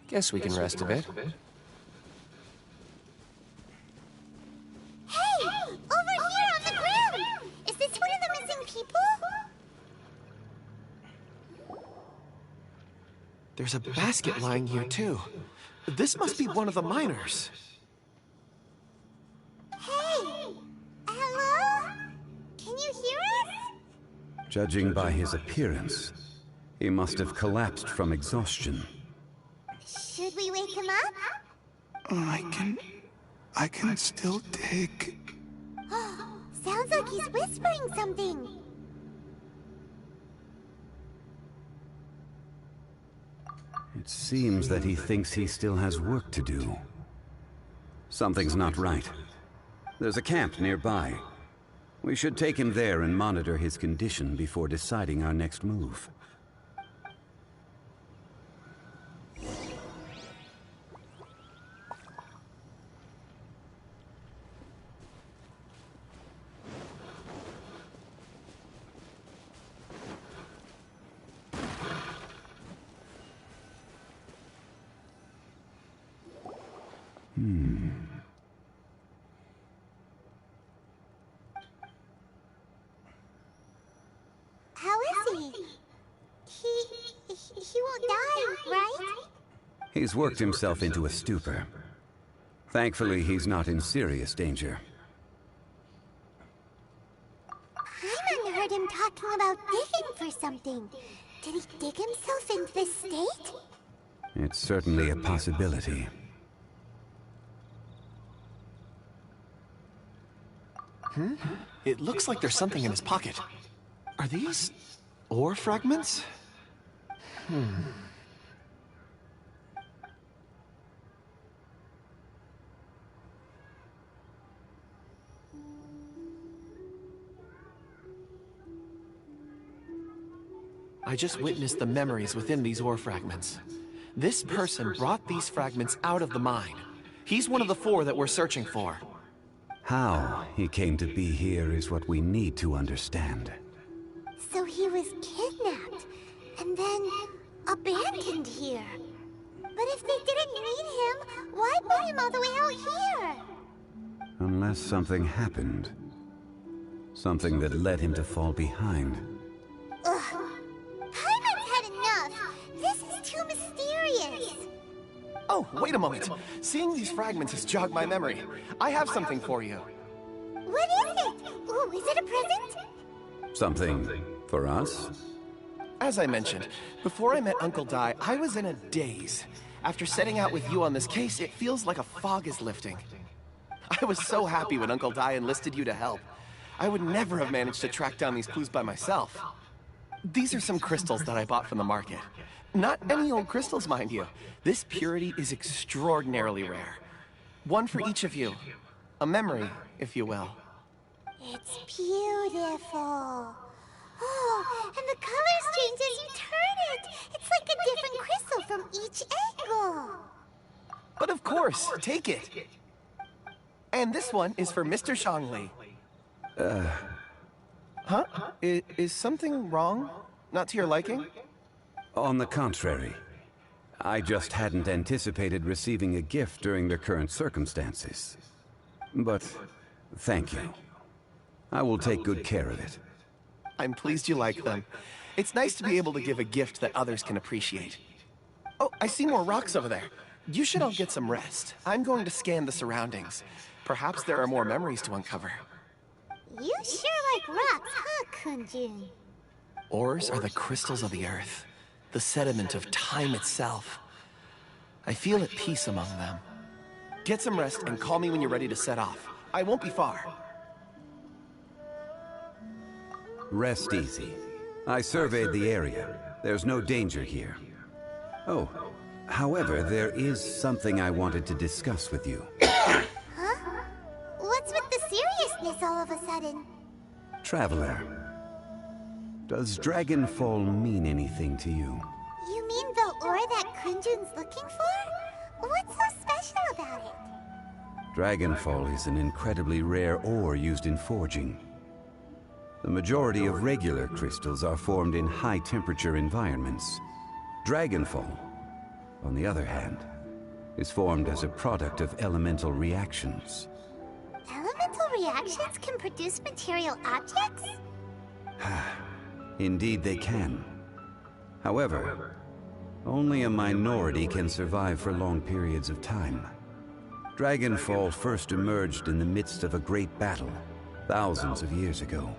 Guess we can rest a bit. Hey! Over here on the ground! Is this one of the missing people? There's a basket lying here, too. This must be one of the miners. Hey! Hello? Can you hear us? Judging by his appearance, he must have collapsed from exhaustion. Should we wake him up? I can still dig. Sounds like he's whispering something. It seems that he thinks he still has work to do. Something's not right. There's a camp nearby. We should take him there and monitor his condition before deciding our next move. How is he? He won't die, right? He's worked himself into a stupor. Thankfully, he's not in serious danger. Paimon heard him talking about digging for something. Did he dig himself into this state? It's certainly a possibility. It looks like there's something in his pocket. Are these ore fragments? I just witnessed the memories within these ore fragments. This person brought these fragments out of the mine. He's one of the 4 that we're searching for. How he came to be here is what we need to understand. So he was kidnapped and then abandoned here. But if they didn't need him, why put him all the way out here? Unless something happened. Something that led him to fall behind. Ugh. Paimon's had enough. This is too mysterious. Oh, wait a moment. Seeing these fragments has jogged my memory. I have something for you. What is it? Ooh, is it a present? Something for us? As I mentioned, before I met Uncle Dai, I was in a daze. After setting out with you on this case, it feels like a fog is lifting. I was so happy when Uncle Dai enlisted you to help. I would never have managed to track down these clues by myself. These are some crystals that I bought from the market. Not any old crystals, mind you. This purity is extraordinarily rare. One for each of you. A memory, if you will. It's beautiful. Oh, and the colors change as you turn it. It's like a different crystal from each angle. But of course, take it. And this one is for Mr. Shangli. Huh? Is something wrong? Not to your liking? On the contrary. I just hadn't anticipated receiving a gift during the current circumstances. But thank you. I will take good care of it. I'm pleased you like them. It's nice to be able to give a gift that others can appreciate. Oh, I see more rocks over there. You should all get some rest. I'm going to scan the surroundings. Perhaps there are more memories to uncover. You sure like rocks, huh, Kunjun? Ores are the crystals of the earth, the sediment of time itself. I feel at peace among them. Get some rest and call me when you're ready to set off. I won't be far. Rest easy. I surveyed the area. There's no danger here. Oh, however, there is something I wanted to discuss with you. Huh? What's with the seriousness all of a sudden? Traveler, does Dragonfall mean anything to you? You mean the ore that Kunjun's looking for? What's so special about it? Dragonfall is an incredibly rare ore used in forging. The majority of regular crystals are formed in high-temperature environments. Dragonfall, on the other hand, is formed as a product of elemental reactions. Elemental reactions can produce material objects? Indeed they can. However, only a minority can survive for long periods of time. Dragonfall first emerged in the midst of a great battle, thousands of years ago.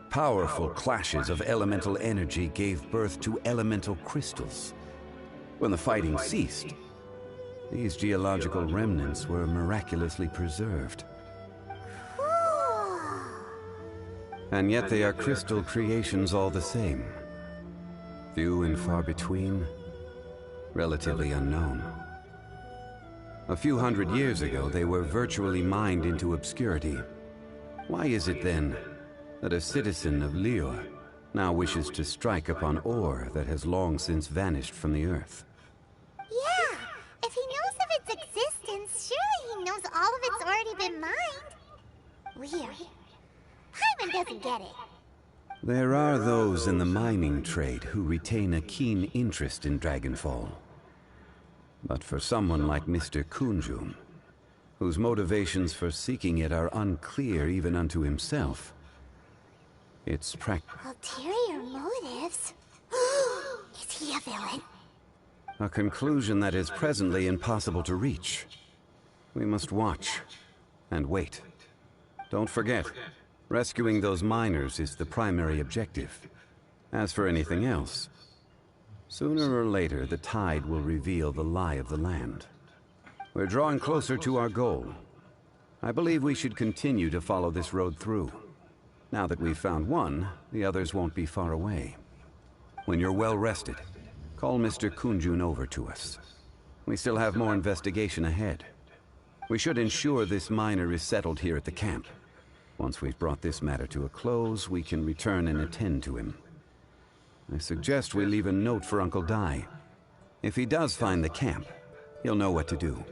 Powerful clashes of elemental energy gave birth to elemental crystals. When the fighting ceased, these geological remnants were miraculously preserved. And yet they are crystal creations all the same. Few and far between, relatively unknown. A few hundred years ago, they were virtually mined into obscurity. Why is it then that a citizen of Liyue now wishes to strike upon ore that has long since vanished from the earth? Yeah, if he knows of its existence, surely he knows all of it's already been mined. Weird. Paimon doesn't get it. There are those in the mining trade who retain a keen interest in Dragonfall. But for someone like Mr. Kunjun, whose motivations for seeking it are unclear even unto himself, it's ulterior motives? Is he a villain? a conclusion that is presently impossible to reach. We must watch and wait. Don't forget, rescuing those miners is the primary objective. As for anything else, sooner or later the tide will reveal the lie of the land. We're drawing closer to our goal. I believe we should continue to follow this road through. Now that we've found one, the others won't be far away. When you're well rested, call Mr. Kunjun over to us. We still have more investigation ahead. We should ensure this miner is settled here at the camp. Once we've brought this matter to a close, we can return and attend to him. I suggest we leave a note for Uncle Dai. If he does find the camp, he'll know what to do.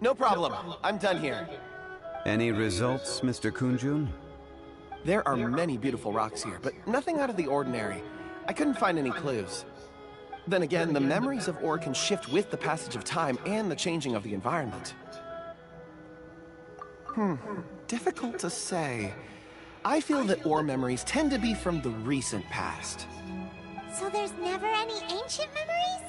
No problem. I'm done here. Any results, Mr. Kunjun? There are many beautiful rocks here, but nothing out of the ordinary. I couldn't find any clues. Then again, the memories of ore can shift with the passage of time and the changing of the environment. Difficult to say. I feel that ore memories tend to be from the recent past. So there's never any ancient memories?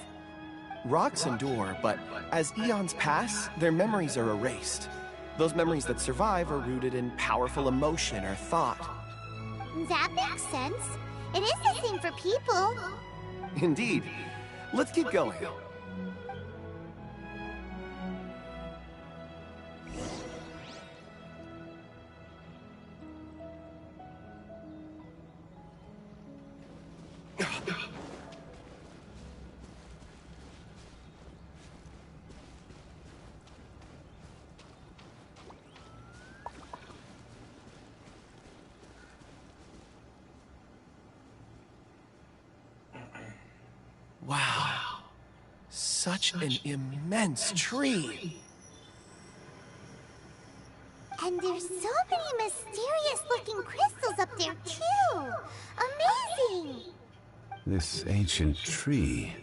Rocks endure, but as eons pass, their memories are erased. Those memories that survive are rooted in powerful emotion or thought. That makes sense. It is the same for people. Indeed. Let's keep going. Wow. Such an immense tree. And there's so many mysterious-looking crystals up there, too. Amazing! This ancient tree.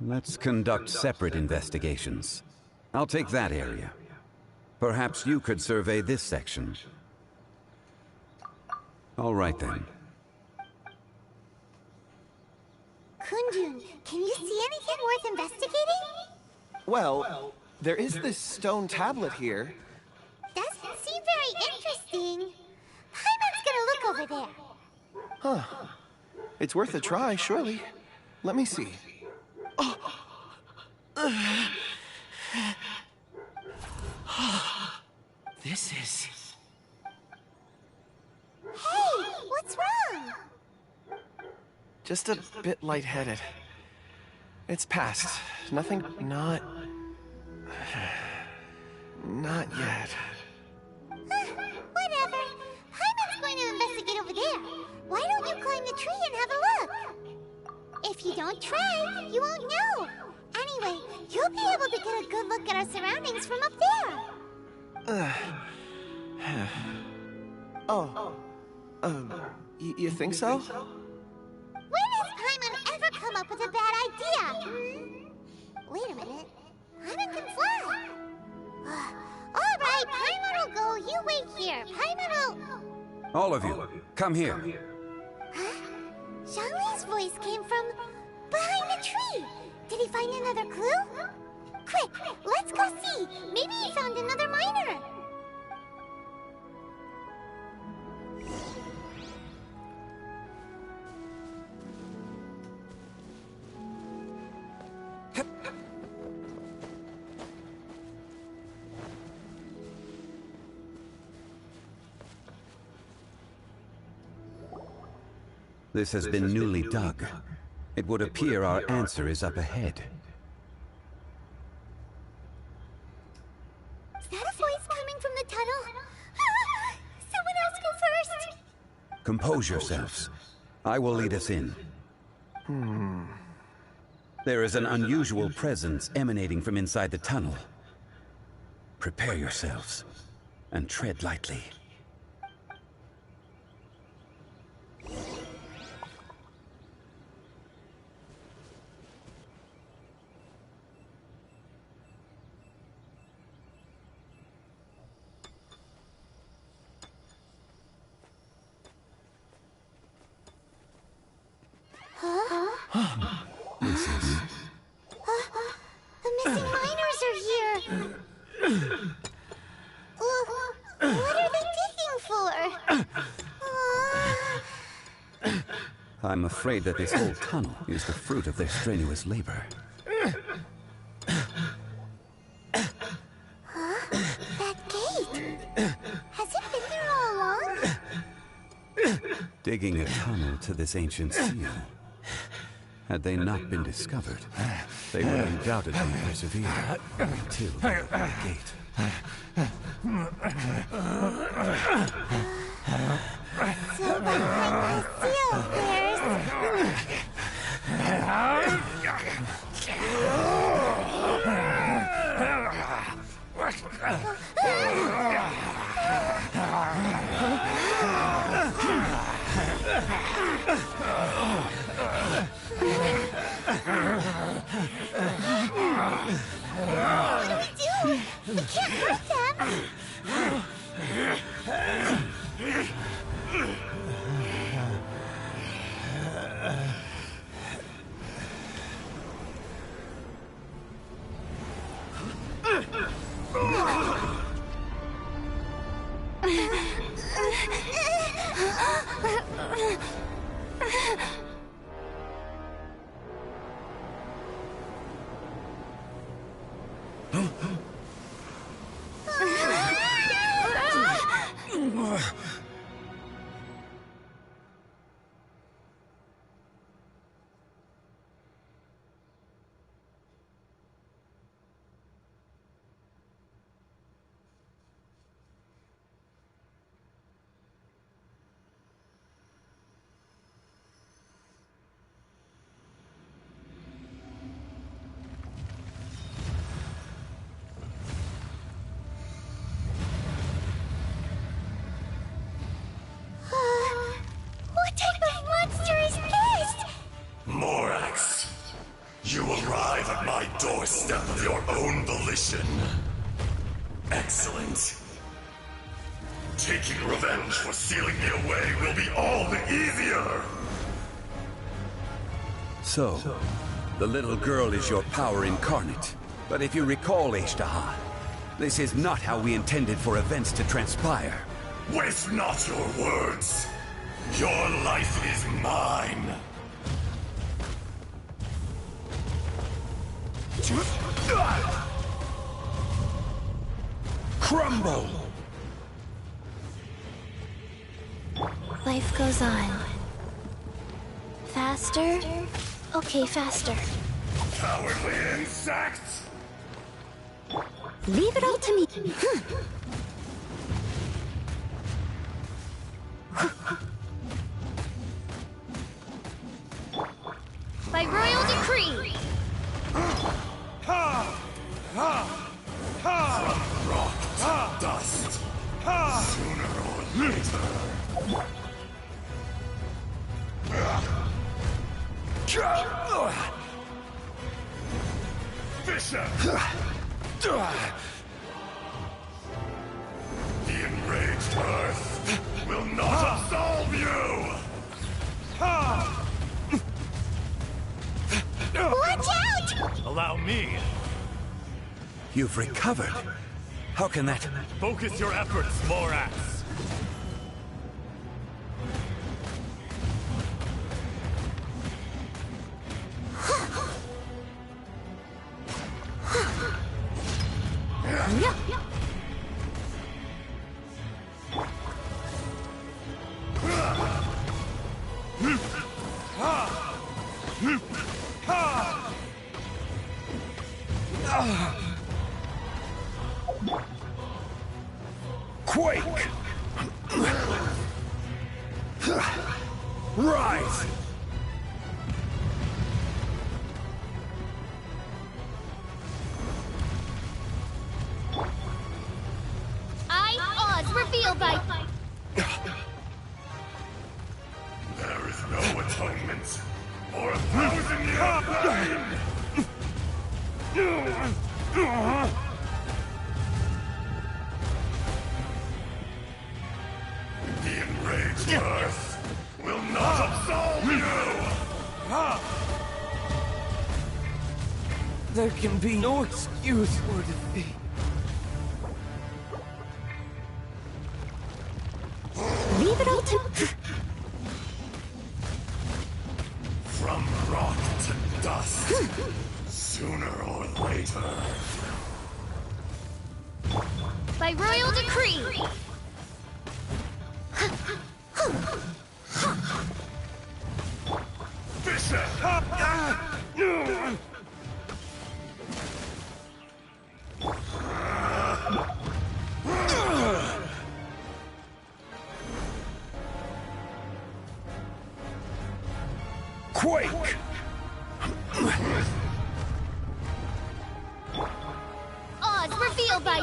Let's conduct separate investigations. I'll take that area. Perhaps you could survey this section. All right, then. Kunjun, can you see anything worth investigating? Well, there is this stone tablet here. Doesn't seem very interesting. Paimon's gonna look over there. Huh. It's worth a try, surely. Let me see. Oh. This is... Hey, what's wrong? just a bit lightheaded. It's past. Nothing... not yet. Whatever. Paimon's going to investigate over there. Why don't you climb the tree and have a look? If you don't try, you won't know. Anyway, you'll be able to get a good look at our surroundings from up there. You think so? When has Paimon ever come up with a bad idea? Wait a minute. Paimon can fly. All right, Paimon will go. You wait here. Paimon will... All of you, come here. Huh? Zhongli's voice came from behind the tree. Did he find another clue? Quick, let's go see. Maybe he found another miner. This has been newly dug. It would appear our answer is up ahead. Is that a voice coming from the tunnel? Someone else go first. Compose yourselves. I will lead us in. There is an unusual presence emanating from inside the tunnel. Prepare yourselves and tread lightly. The missing miners are here. What are they digging for? I'm afraid that this whole tunnel is the fruit of their strenuous labor. That gate. Has it been there all along? Digging a tunnel to this ancient seal. Had they not been discovered, they would undoubtedly persevere until they opened the gate. So behind the seal, there's... can't hurt them! What type of monster is this? Morax, you arrive at my doorstep of your own volition. Excellent. Taking revenge for sealing me away will be all the easier. So, the little girl is your power incarnate. But if you recall, Eshtaha, this is not how we intended for events to transpire. Waste not your words. Your life is mine. Crumble! Life goes on. Faster? Okay, faster. Cowardly insects! Leave it all to me. By royal decree! From rock to dust. Sooner or later. Fisher! The enraged earth will not absolve you! Watch out! Allow me. You've recovered. How can that... Focus your efforts, Morax. Quake! Rise! Oz revealed by... There is no atonement for 1,000-year pain! The enraged earth will not absolve you! There can be no excuse for defeat. Leave it all to... From rock to dust, sooner or later. By royal decree! Fisher! Quake! Oz revealed by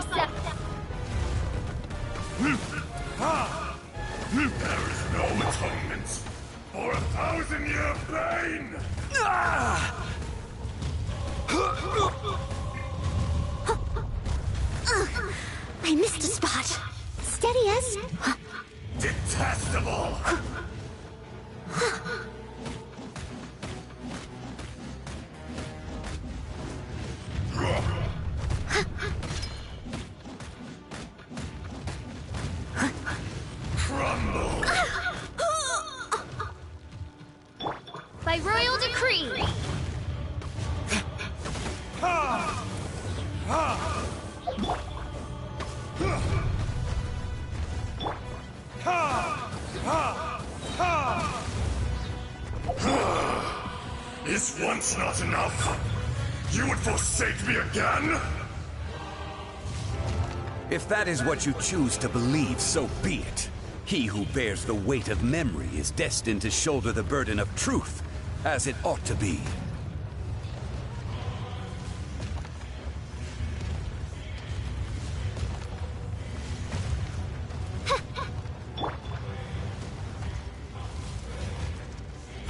There is no atonement for 1,000-year pain! I missed a spot. Steady as... Detestable! Crumble! By royal decree! Is once not enough? You would forsake me again? If that is what you choose to believe, so be it. He who bears the weight of memory is destined to shoulder the burden of truth, as it ought to be.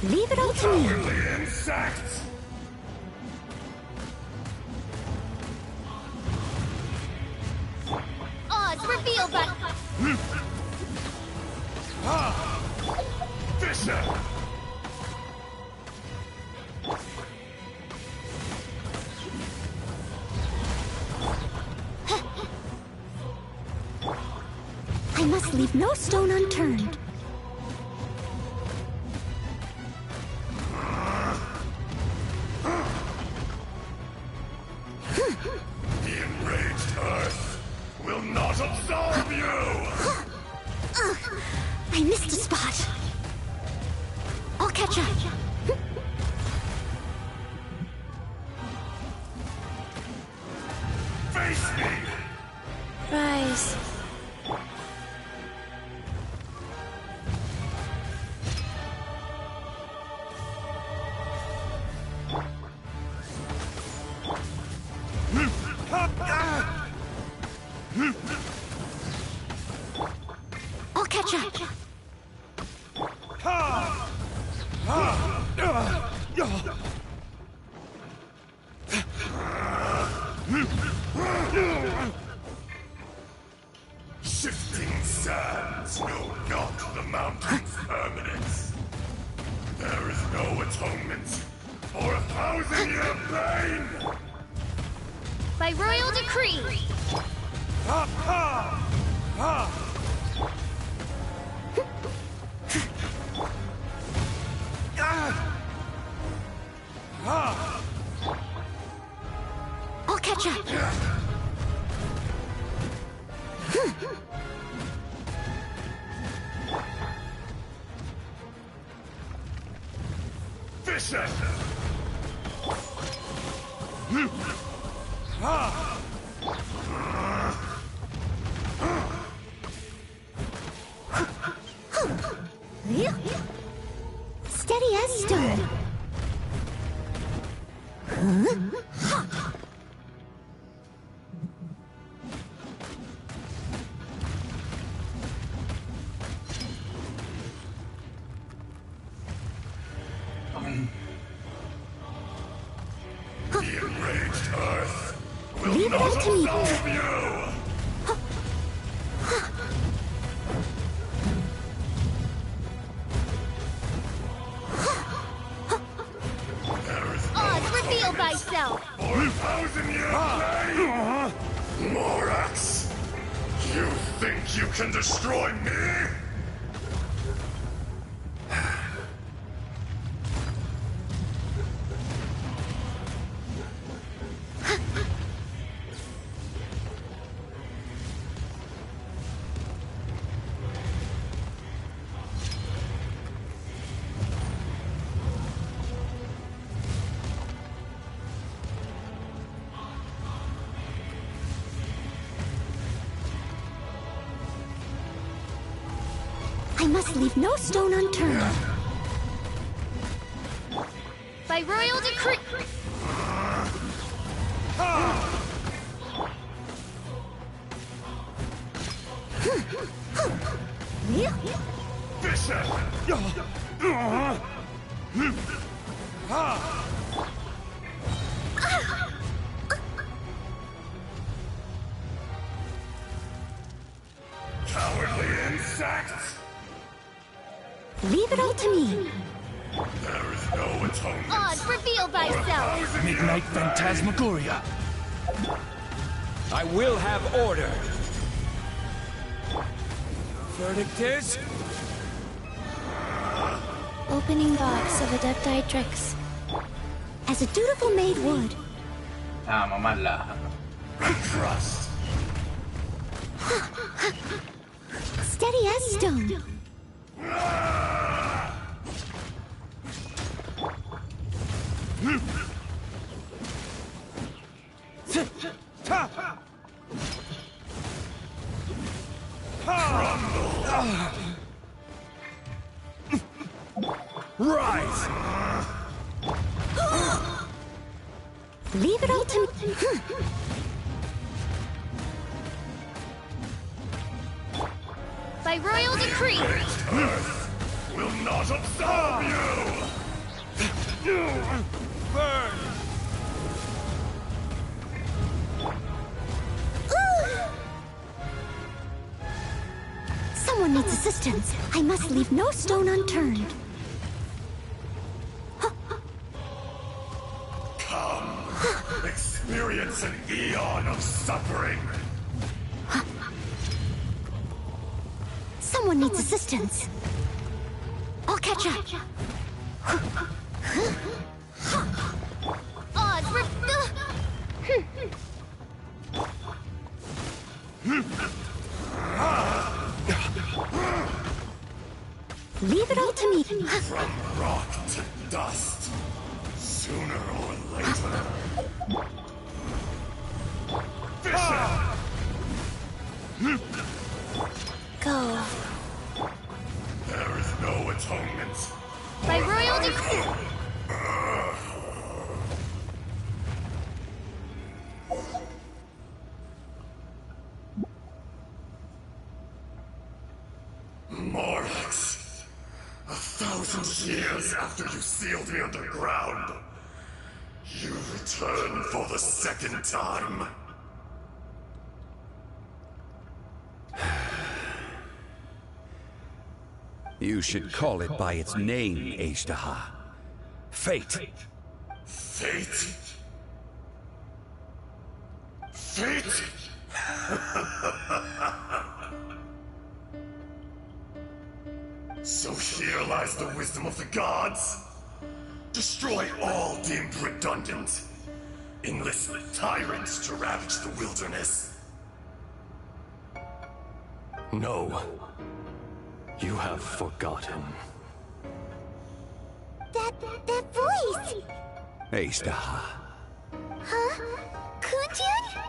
Leave it all to me. Insects! Odds revealed by... Fisher! I must leave no stone unturned. The enraged Earth will not absolve you! I missed a spot. I'll catch up. Face me! Rise. I'll catch up. Shifting sands know not the mountain's permanence. There is no atonement for 1,000-year pain! By royal decree! I'll catch up. Fisher! Steady as stone. The enraged Earth will Leave it not all to me. absolve you! There is no Odds revealed atonement thyself! for 1,000-year pain! Morax! You think you can destroy me? I must leave no stone unturned. By royal decree! Fisher! all to me. There is no atonement. Odd, reveal thyself. Midnight Phantasmagoria. I will have order. Verdict is... Opening box of Adepti-Trix. As a dutiful maid would. Ah, mamarla. Trust. Steady as stone. Rise! Leave it all to me. By royal decree. Earth will not absolve you! Burn! Someone needs assistance. I must leave no stone unturned. Come, experience an eon of suffering. Someone needs assistance. I'll catch up. Odd, Leave it all to me. From rock to dust, sooner or later. Go. There is no atonement. By royal decree. Morax, 1,000 years after you sealed me underground, you return for the second time. You should call it by its name, Ashtaha. Fate. Fate? Fate? So here lies the wisdom of the gods. Destroy all deemed redundant. Enlist tyrants to ravage the wilderness. No. You have forgotten. That voice! Ashtaha. Huh? Kunjun?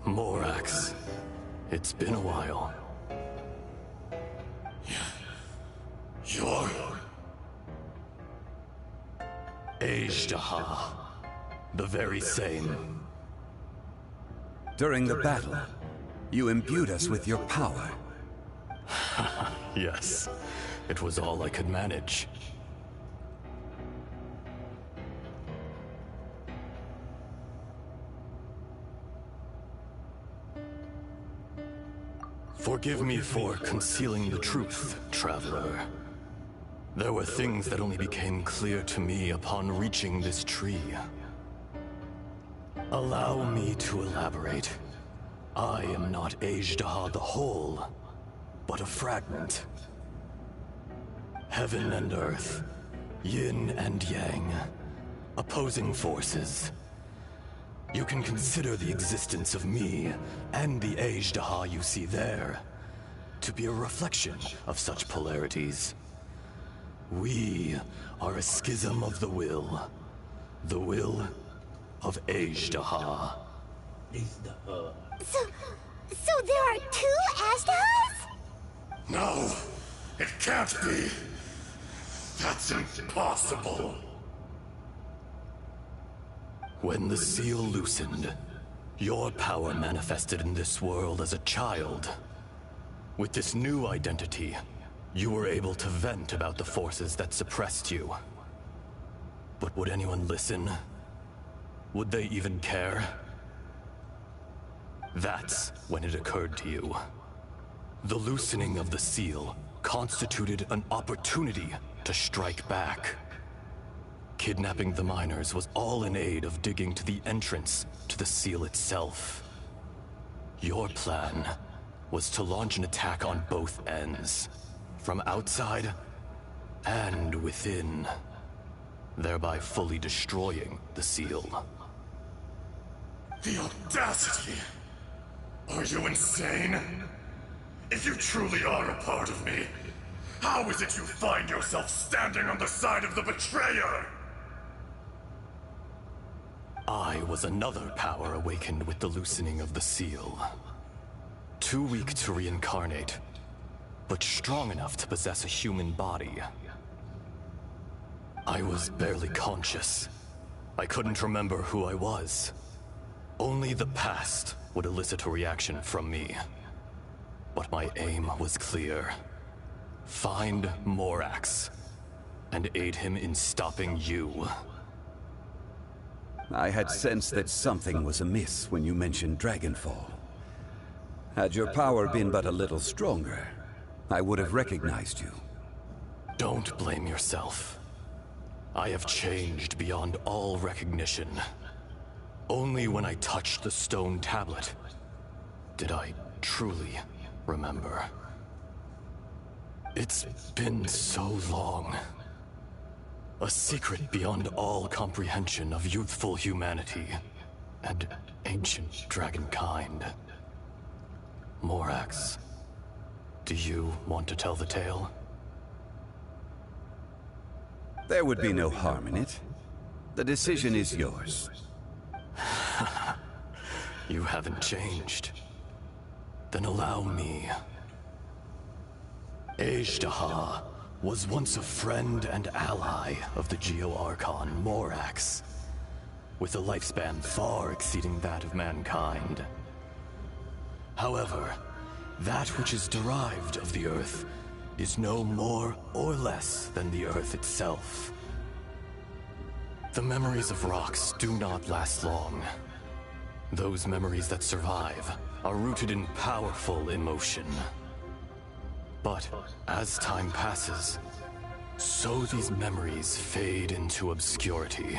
Morax. It's been a while. You're... Ashtaha. The very same. During the battle, you imbued us with your power. Yes. It was all I could manage. Forgive me for concealing the truth, traveler. There were things that only became clear to me upon reaching this tree. Allow me to elaborate. I am not Ashtaha the whole, but a fragment. Heaven and earth, yin and yang, opposing forces. You can consider the existence of me and the Ashtaha you see there to be a reflection of such polarities. We are a schism of the will of Ashtaha. So there are two Ashtahas? No, it can't be. That's impossible. When the seal loosened, your power manifested in this world as a child. With this new identity, you were able to vent about the forces that suppressed you. But would anyone listen? Would they even care? That's when it occurred to you. The loosening of the seal constituted an opportunity to strike back. Kidnapping the miners was all in aid of digging to the entrance to the seal itself. Your plan was to launch an attack on both ends, from outside and within, thereby fully destroying the seal. The audacity! Are you insane? If you truly are a part of me, how is it you find yourself standing on the side of the betrayer? I was another power awakened with the loosening of the seal. Too weak to reincarnate, but strong enough to possess a human body. I was barely conscious. I couldn't remember who I was. Only the past would elicit a reaction from me. But my aim was clear. Find Morax, and aid him in stopping you. I had sensed that something was amiss when you mentioned Dragonfall. Had your power been but a little stronger, I would have recognized you. Don't blame yourself. I have changed beyond all recognition. Only when I touched the stone tablet did I truly remember. It's been so long. A secret beyond all comprehension of youthful humanity and ancient dragonkind. Morax, do you want to tell the tale? There would be no harm in it. The decision is yours. You haven't changed. Then allow me. Ajdaha was once a friend and ally of the Geo-Archon Morax, with a lifespan far exceeding that of mankind. However, that which is derived of the Earth is no more or less than the Earth itself. The memories of rocks do not last long. Those memories that survive are rooted in powerful emotion. But as time passes, so these memories fade into obscurity.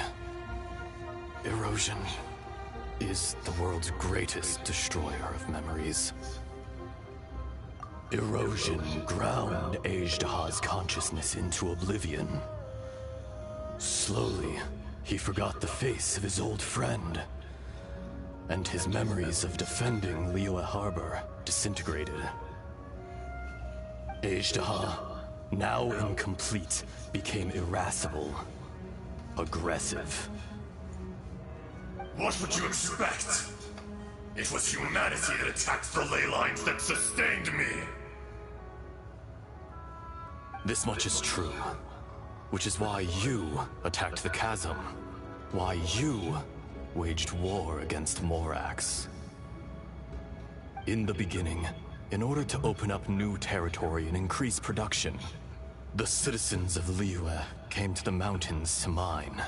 Erosion is the world's greatest destroyer of memories. Erosion ground Ajdaha's consciousness into oblivion. Slowly, he forgot the face of his old friend, and his memories of defending Liyue Harbor disintegrated. Ajdaha, now incomplete, became irascible, aggressive. What would you expect? It was humanity that attacked the ley lines that sustained me. This much is true, which is why you attacked the chasm, why you waged war against Morax. In the beginning, in order to open up new territory and increase production, the citizens of Liyue came to the mountains to mine.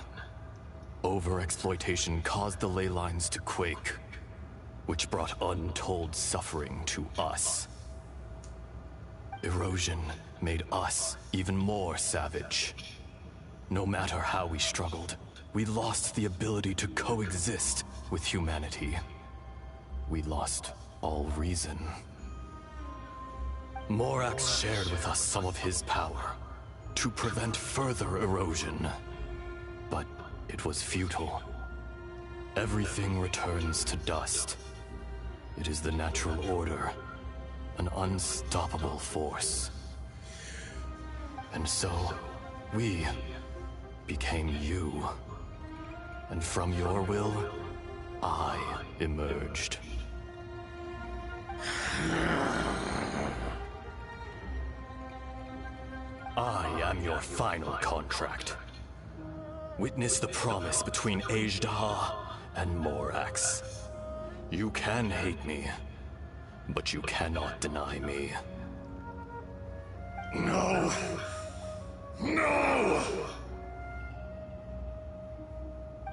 Overexploitation caused the ley lines to quake, which brought untold suffering to us. Erosion made us even more savage. No matter how we struggled, we lost the ability to coexist with humanity. We lost all reason. Morax shared with us some of his power to prevent further erosion, but it was futile. Everything returns to dust. It is the natural order, an unstoppable force. And so, we became you. And from your will, I emerged. I am your final contract. Witness the promise between Ajdaha and Morax. You can hate me, but you cannot deny me. No! No!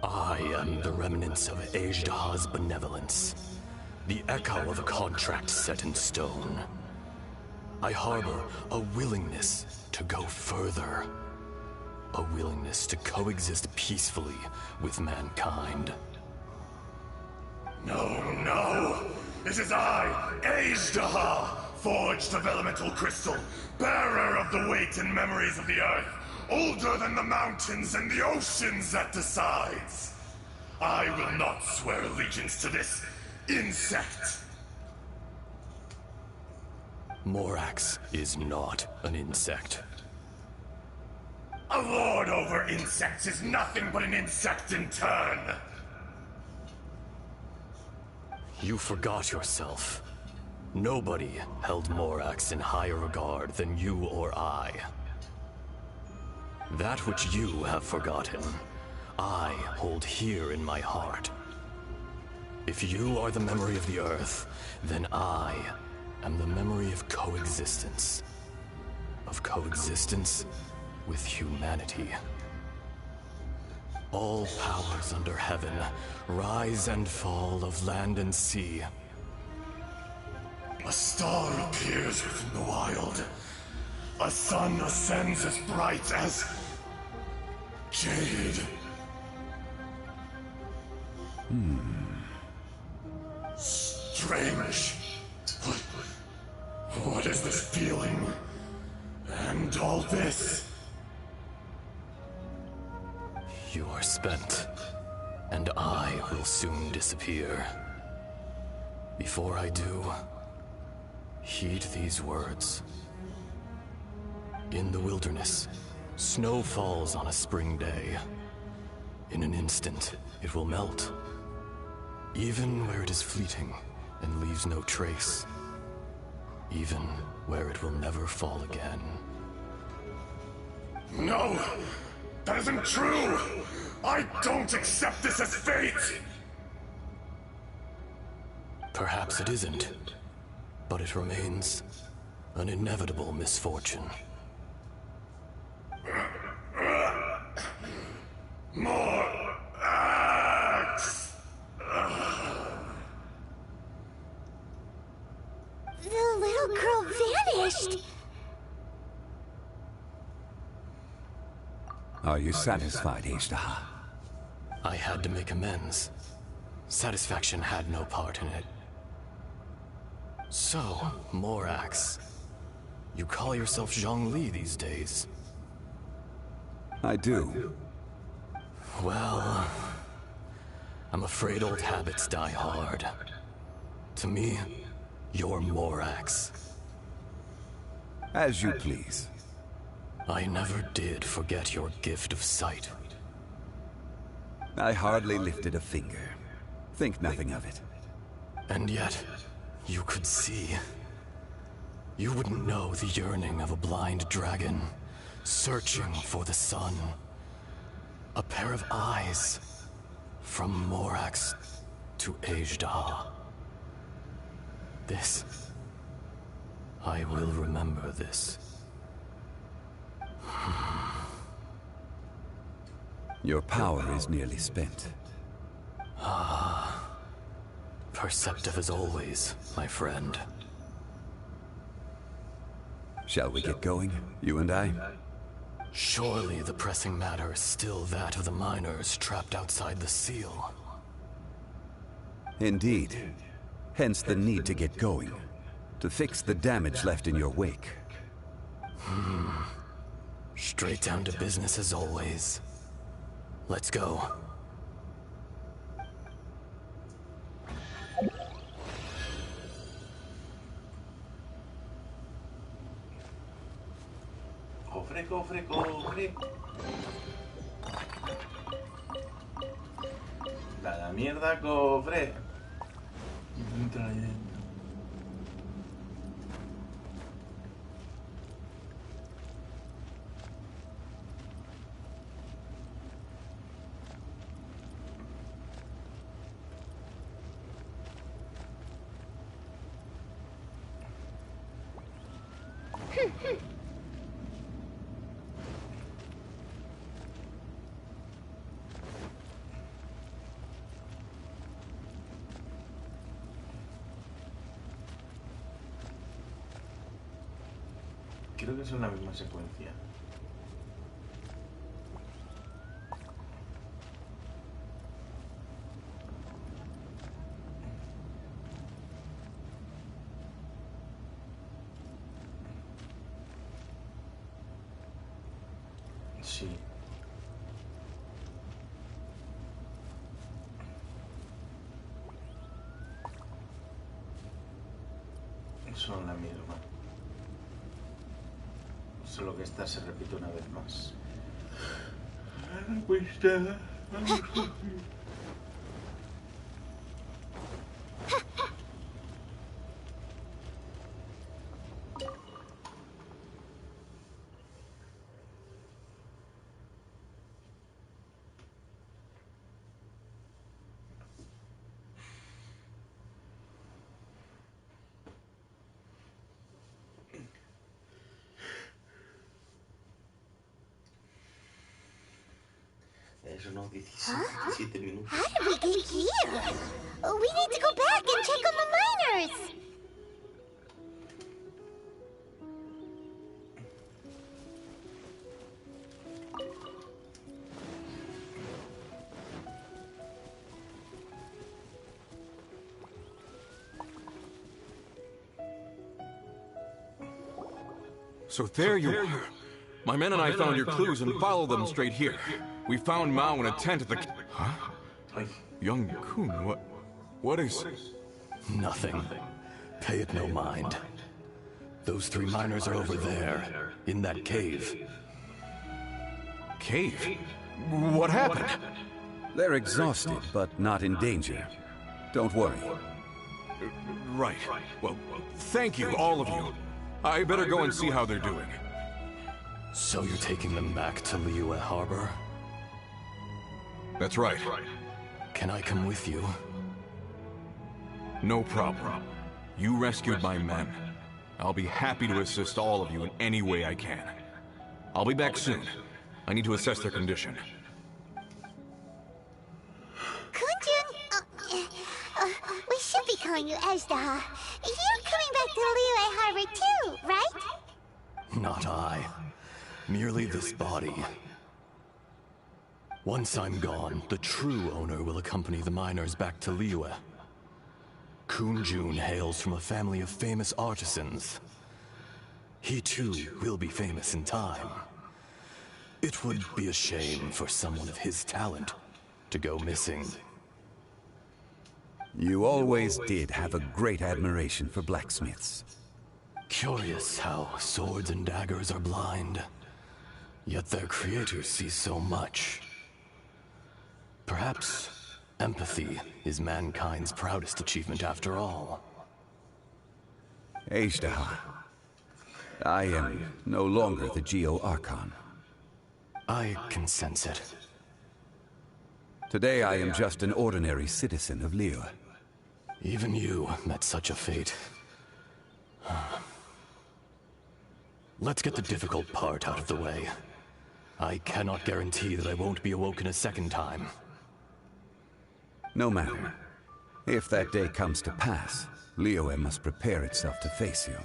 I am the remnants of Ajdaha's benevolence, the echo of a contract set in stone. I harbor a willingness to go further. A willingness to coexist peacefully with mankind. No! It is I, Ajdaha, forged of elemental crystal, bearer of the weight and memories of the earth, older than the mountains and the oceans that decides. I will not swear allegiance to this insect. Morax is not an insect. A lord over insects is nothing but an insect in turn. You forgot yourself. Nobody held Morax in higher regard than you or I. That which you have forgotten, I hold here in my heart. If you are the memory of the Earth, then I am the memory of coexistence. Of coexistence with humanity. All powers under heaven, rise and fall of land and sea. A star appears within the wild. A sun ascends as bright as jade. Strange. What is this feeling? And all this? You are spent, and I will soon disappear. Before I do, heed these words. In the wilderness, snow falls on a spring day. In an instant, it will melt. Even where it is fleeting and leaves no trace. Even where it will never fall again. No! That isn't true! I don't accept this as fate! Perhaps it isn't, but it remains an inevitable misfortune. More axe! The little girl vanished! Are you satisfied, Ajdaha? I had to make amends. Satisfaction had no part in it. So, Morax, you call yourself Zhongli these days? I do. Well, I'm afraid old habits die hard. To me, you're Morax. As you please. I never did forget your gift of sight. I hardly lifted a finger. Think nothing of it. And yet, you could see. You wouldn't know the yearning of a blind dragon, searching for the sun. A pair of eyes, from Morax to Ajdaha. This, I will remember this. Your power is nearly spent. Perceptive as always, my friend. Shall we get going, you and I? Surely the pressing matter is still that of the miners trapped outside the seal. Indeed. Hence the need to get going. To fix the damage left in your wake. Straight down to business as always. Let's go. Cofre, cofre, cofre. La mierda, cofre. Trayendo. creo que son la misma secuencia. Sí. Son la misma. Solo que esta se repite una vez más. Pues nada, vamos a... Eso no, 17 minutos. How did we get here? We need to go back and check on the miners. So there you are. My men and I found your clues and followed them straight here. We found Mao in a tent at the... Huh? Young Kun, what is... Nothing. Pay it no mind. Those 3 miners are over there, in that cave. Cave? What happened? They're exhausted, but not in danger. Don't worry. Right. Well, thank you, all of you. I better go and see how they're doing. So you're taking them back to Liyue Harbor? That's right. Can I come with you? No problem. You rescued my men. I'll be happy to assist all of you in any way I can. I'll be back soon. I need to assess their condition. Kunjun, we should be calling you Ajdaha. You're coming back to Liyue Harbor too, right? Not I. Merely this body. Once I'm gone, the true owner will accompany the miners back to Liyue. Kunjun hails from a family of famous artisans. He too will be famous in time. It would be a shame for someone of his talent to go missing. You always did have a great admiration for blacksmiths. Curious how swords and daggers are blind, yet their creators see so much. Perhaps empathy is mankind's proudest achievement after all. Ajdaha, I am no longer the Geo-Archon. I can sense it. Today I am just an ordinary citizen of Liyue. Even you met such a fate. Let's get the difficult part out of the way. I cannot guarantee that I won't be awoken a second time. No matter. If that day comes to pass, Liyue must prepare itself to face you.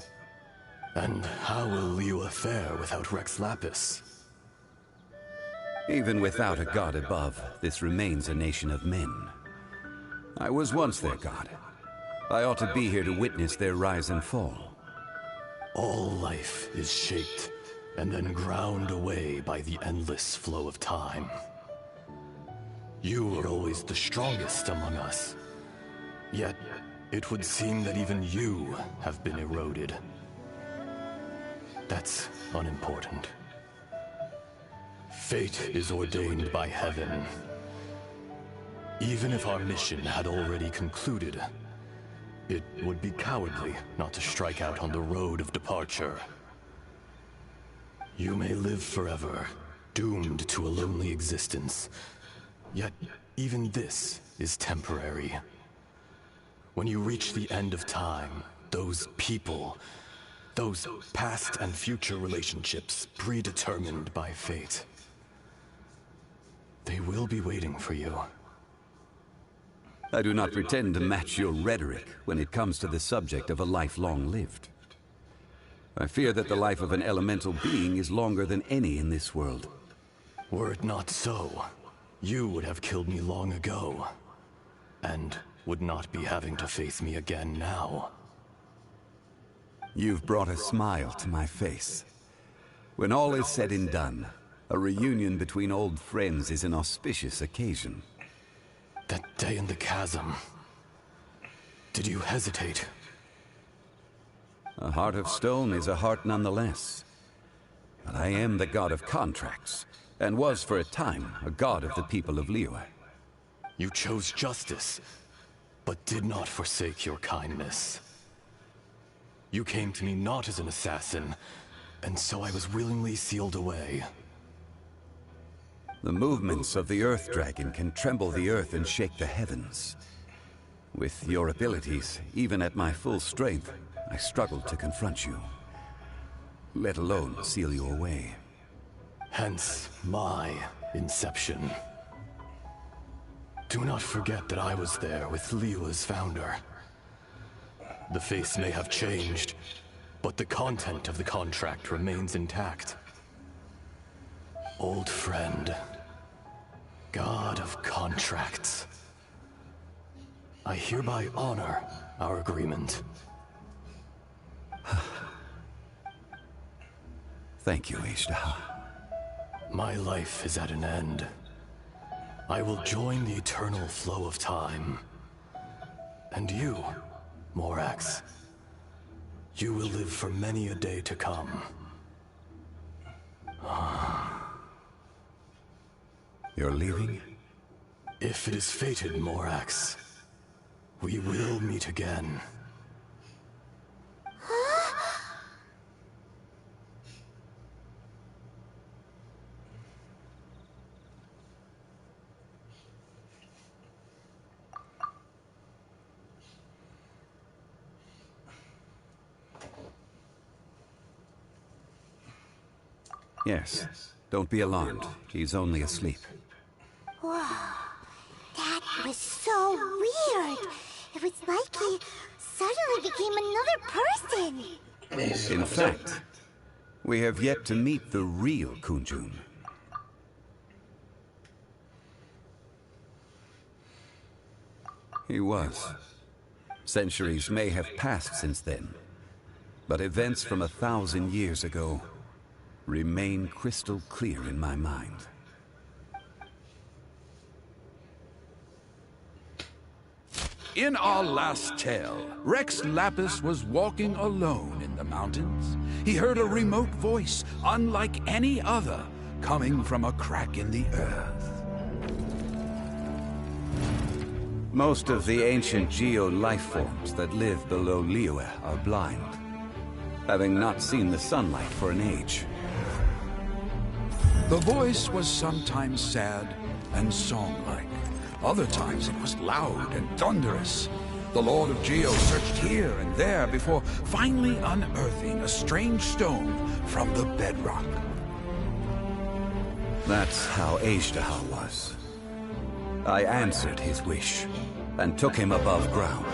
And how will Liyue fare without Rex Lapis? Even without a god above, this remains a nation of men. I was once their god. I ought to be here to witness their rise and fall. All life is shaped and then ground away by the endless flow of time. You are always the strongest among us. Yet, it would seem that even you have been eroded. That's unimportant. Fate is ordained by heaven. Even if our mission had already concluded, it would be cowardly not to strike out on the road of departure. You may live forever, doomed to a lonely existence. Yet, even this is temporary. When you reach the end of time, those people, those past and future relationships predetermined by fate, they will be waiting for you. I do not pretend to match your rhetoric when it comes to the subject of a life long lived. I fear that the life of an elemental being is longer than any in this world. Were it not so, you would have killed me long ago, and would not be having to face me again now. You've brought a smile to my face. When all is said and done, a reunion between old friends is an auspicious occasion. That day in the chasm, did you hesitate? A heart of stone is a heart nonetheless. But I am the god of contracts, and was for a time a god of the people of Liyue. You chose justice, but did not forsake your kindness. You came to me not as an assassin, and so I was willingly sealed away. The movements of the Earth Dragon can tremble the earth and shake the heavens. With your abilities, even at my full strength, I struggled to confront you, let alone seal you away. Hence my inception. Do not forget that I was there with Liyue's founder. The face may have changed, but the content of the contract remains intact. Old friend, god of contracts, I hereby honor our agreement. Thank you, Ishtaha. My life is at an end. I will join the eternal flow of time. And you, Morax, you will live for many a day to come. You're leaving? If it is fated, Morax, we will meet again. Yes. Don't be alarmed. He's only asleep. Wow. That was so weird. It was like he suddenly became another person. In fact, we have yet to meet the real Kunjun. He was. Centuries may have passed since then, but events from 1,000 years ago remain crystal clear in my mind. In our last tale, Rex Lapis was walking alone in the mountains. He heard a remote voice, unlike any other, coming from a crack in the earth. Most of the ancient Geo life forms that live below Liyue are blind, having not seen the sunlight for an age. The voice was sometimes sad and song-like. Other times it was loud and thunderous. The Lord of Geo searched here and there before finally unearthing a strange stone from the bedrock. That's how Ishtaha was. I answered his wish and took him above ground.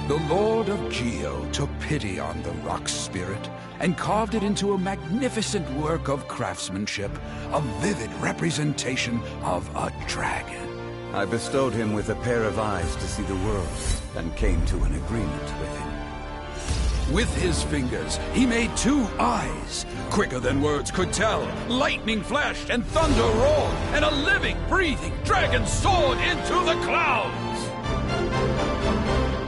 The Lord of Geo took pity on the rock spirit and carved it into a magnificent work of craftsmanship, a vivid representation of a dragon. I bestowed him with a pair of eyes to see the world and came to an agreement with him. With his fingers, he made 2 eyes, quicker than words could tell. Lightning flashed and thunder roared, and a living, breathing dragon soared into the clouds!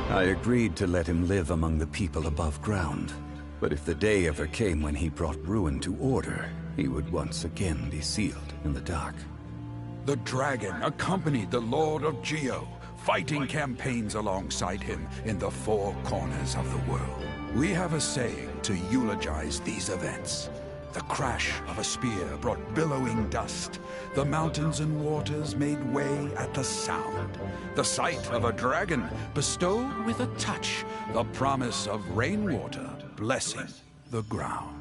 I agreed to let him live among the people above ground. But if the day ever came when he brought ruin to order, he would once again be sealed in the dark. The dragon accompanied the Lord of Geo, fighting campaigns alongside him in the 4 corners of the world. We have a saying to eulogize these events. The crash of a spear brought billowing dust. The mountains and waters made way at the sound. The sight of a dragon bestowed with a touch the promise of rainwater blessing the ground.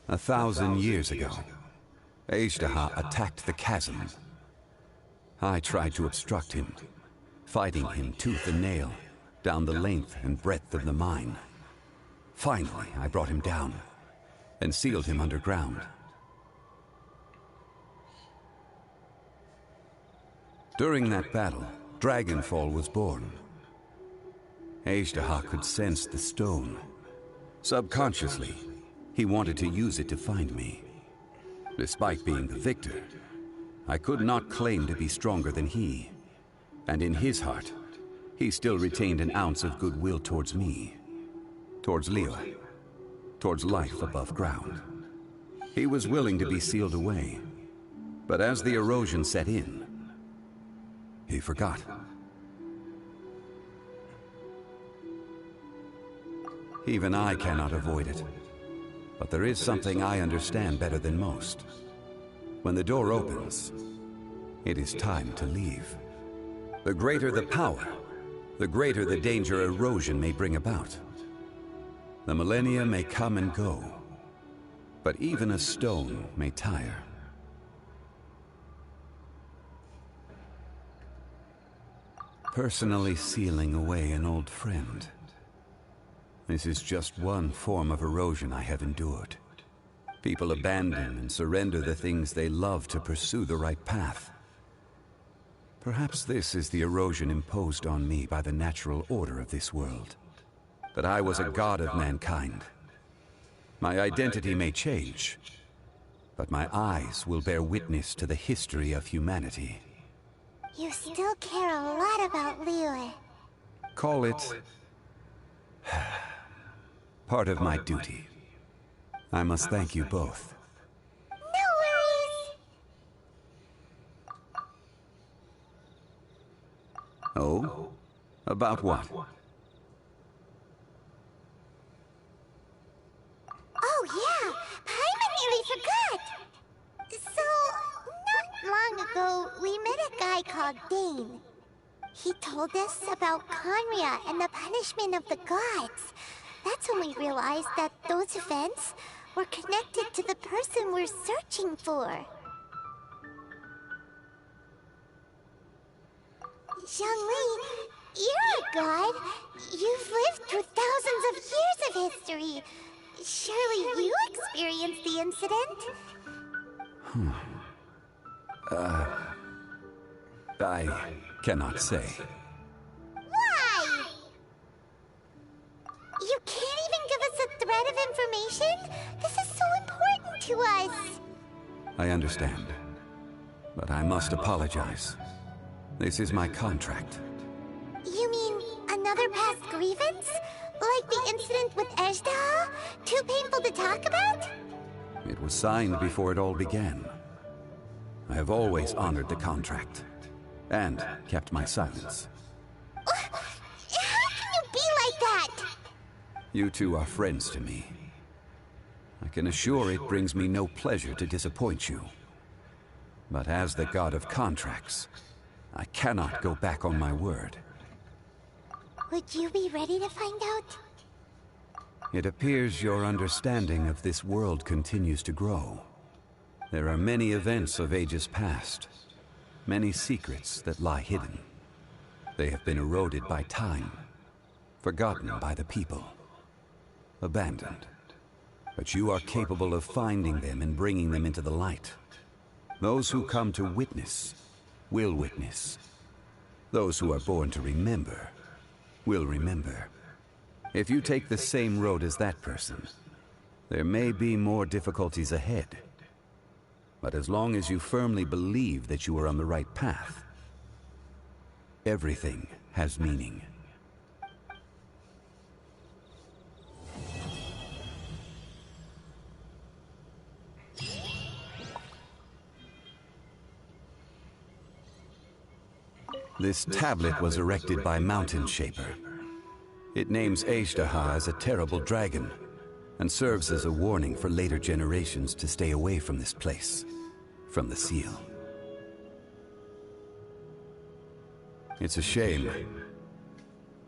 1,000 years ago, Ejderha attacked the chasm. I tried to obstruct him, fighting him tooth and nail down the length and breadth of the mine. Finally, I brought him down and sealed him underground. During that battle, Dragonfall was born. Ejderha could sense the stone. Subconsciously, he wanted to use it to find me. Despite being the victor, I could not claim to be stronger than he. And in his heart, he still retained an ounce of goodwill towards me. Towards Leo. Towards life above ground. He was willing to be sealed away. But as the erosion set in, he forgot. Even I cannot avoid it. But there is something I understand better than most. When the door opens, it is time to leave. The greater the power, the greater the danger erosion may bring about. The millennia may come and go, but even a stone may tire. Personally sealing away an old friend. This is just one form of erosion I have endured. People abandon and surrender the things they love to pursue the right path. Perhaps this is the erosion imposed on me by the natural order of this world. That I was a god of mankind. My identity may change, but my eyes will bear witness to the history of humanity. You still care a lot about Liyue. Call it part of my duty. I must thank you both. No worries! Oh? About what? Oh yeah! Paimon nearly forgot! So, not long ago, we met a guy called Dane. He told us about Conria and the punishment of the gods. That's when we realized that those events were connected to the person we're searching for. Zhongli, you're a god. You've lived through thousands of years of history. Surely you experienced the incident? I cannot say. Why? You can't even give us a thread of information? This is so important to us. I understand. But I must apologize. This is my contract. You mean another past grievance? Like the incident with Ejda? Too painful to talk about? It was signed before it all began. I have always honored the contract. And kept my silence. How can you be like that? You two are friends to me. I can assure it brings me no pleasure to disappoint you. But as the god of contracts, I cannot go back on my word. Would you be ready to find out? It appears your understanding of this world continues to grow. There are many events of ages past, many secrets that lie hidden. They have been eroded by time, forgotten by the people, abandoned. But you are capable of finding them and bringing them into the light. Those who come to witness will witness. Those who are born to remember will remember. If you take the same road as that person, there may be more difficulties ahead. But as long as you firmly believe that you are on the right path, everything has meaning. This tablet was erected by Mountain Shaper. It names Ejderha as a terrible dragon, and serves as a warning for later generations to stay away from this place, from the seal. It's a shame.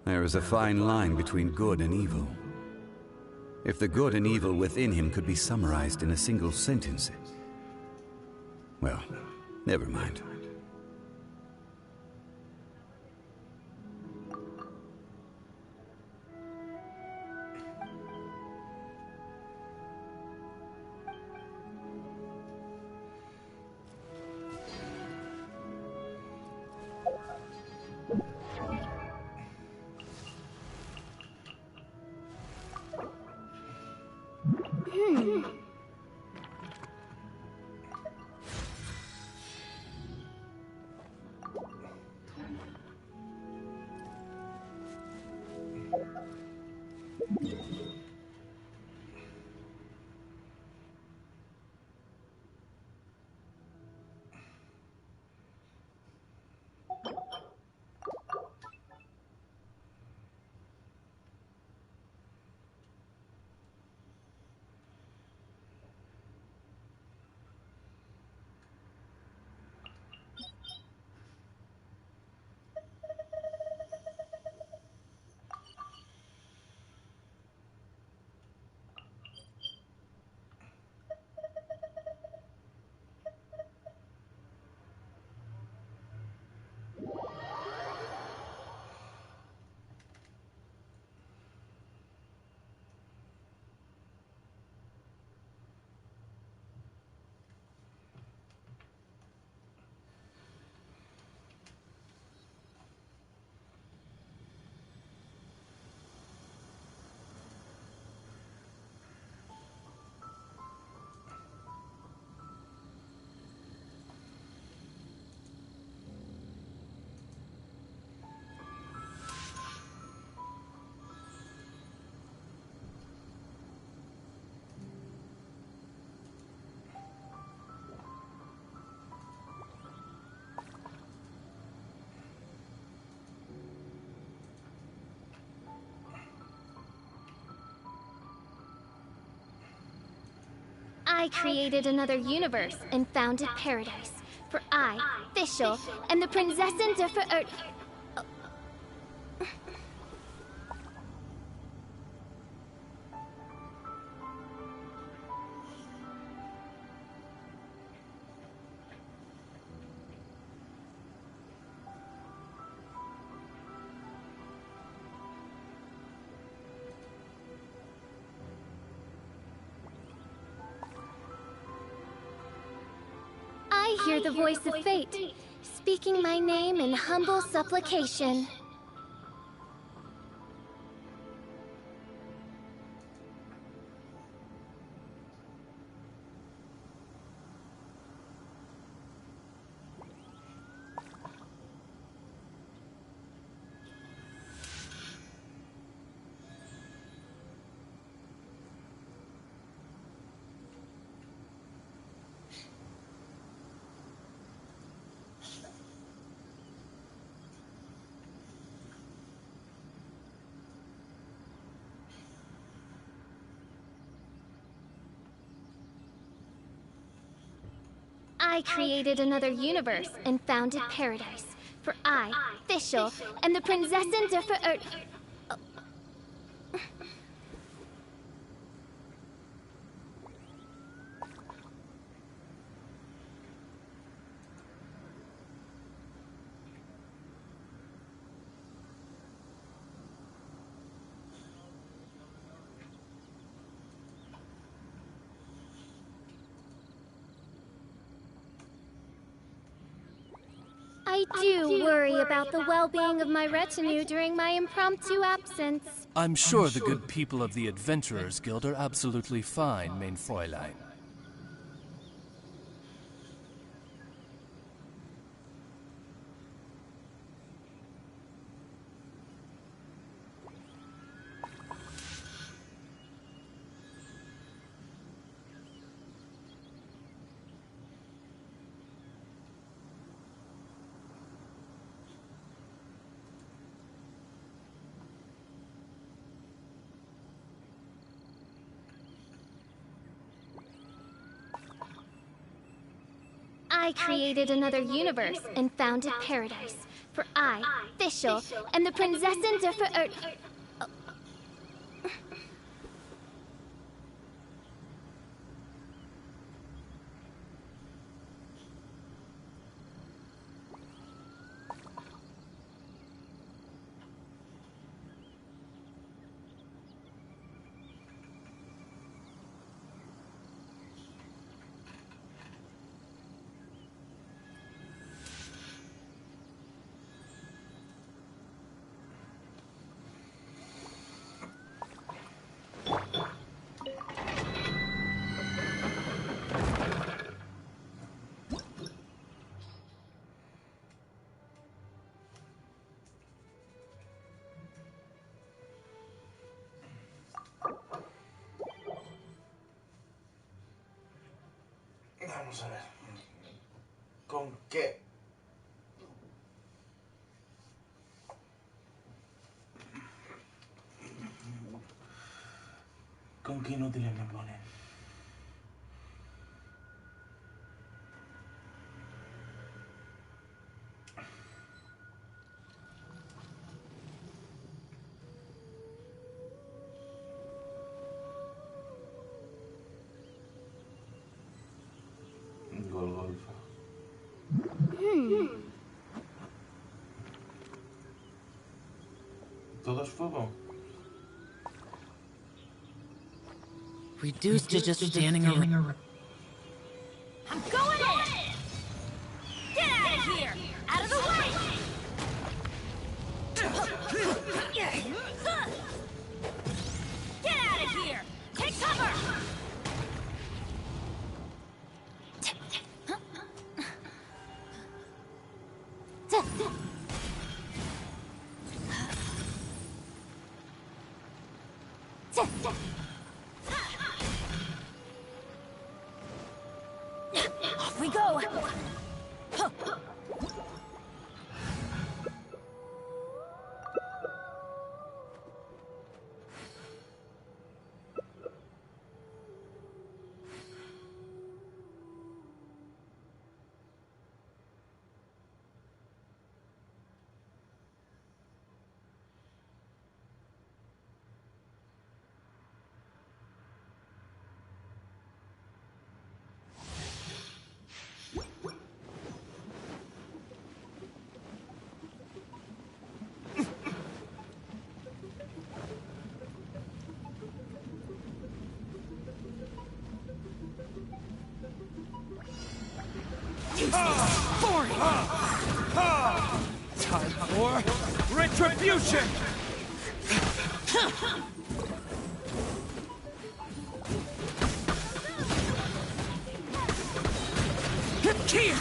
There is a fine line between good and evil. If the good and evil within him could be summarized in a single sentence... Well, never mind. I created another universe and founded paradise. For I, Fischl, am the Prinzessin der Verirrt... I hear the voice of fate, speaking my name in humble supplication. I created another universe and founded paradise. For I, Fischl, am the Prinzessin der Verirrt... I do worry about the well-being of my retinue during my impromptu absence. I'm sure the good people of the Adventurers Guild are absolutely fine, mein Fräulein. I created another universe and founded paradise. For I, Fischl, am the Prinzessin der Verirrt... Vamos a ver. ¿Con qué? ¿Con qué inútiles me ponen? Golgolfa. ¿Todo es fuego? Reduced to just standing around. I'm going in! Get out of here! Out of the way! Get out of here! Take cover! Off we go! Time for retribution! Here!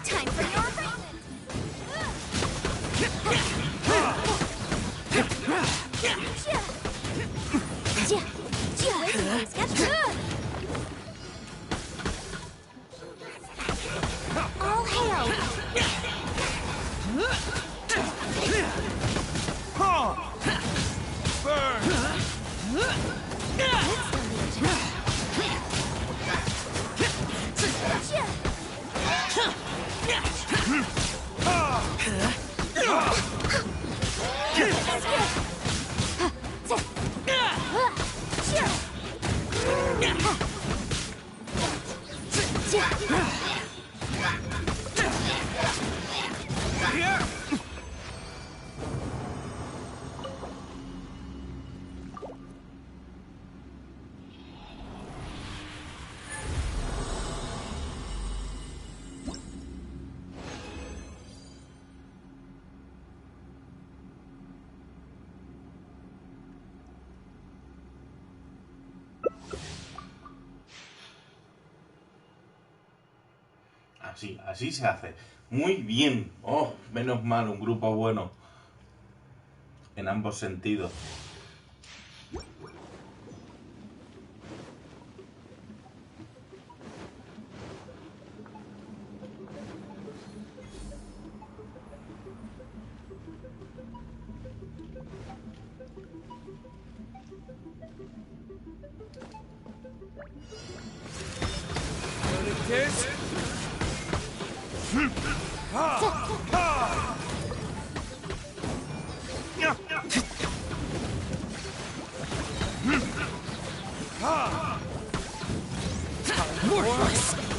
Time for your All hail! Así se hace. Muy bien. Oh, menos mal, un grupo bueno. En ambos sentidos.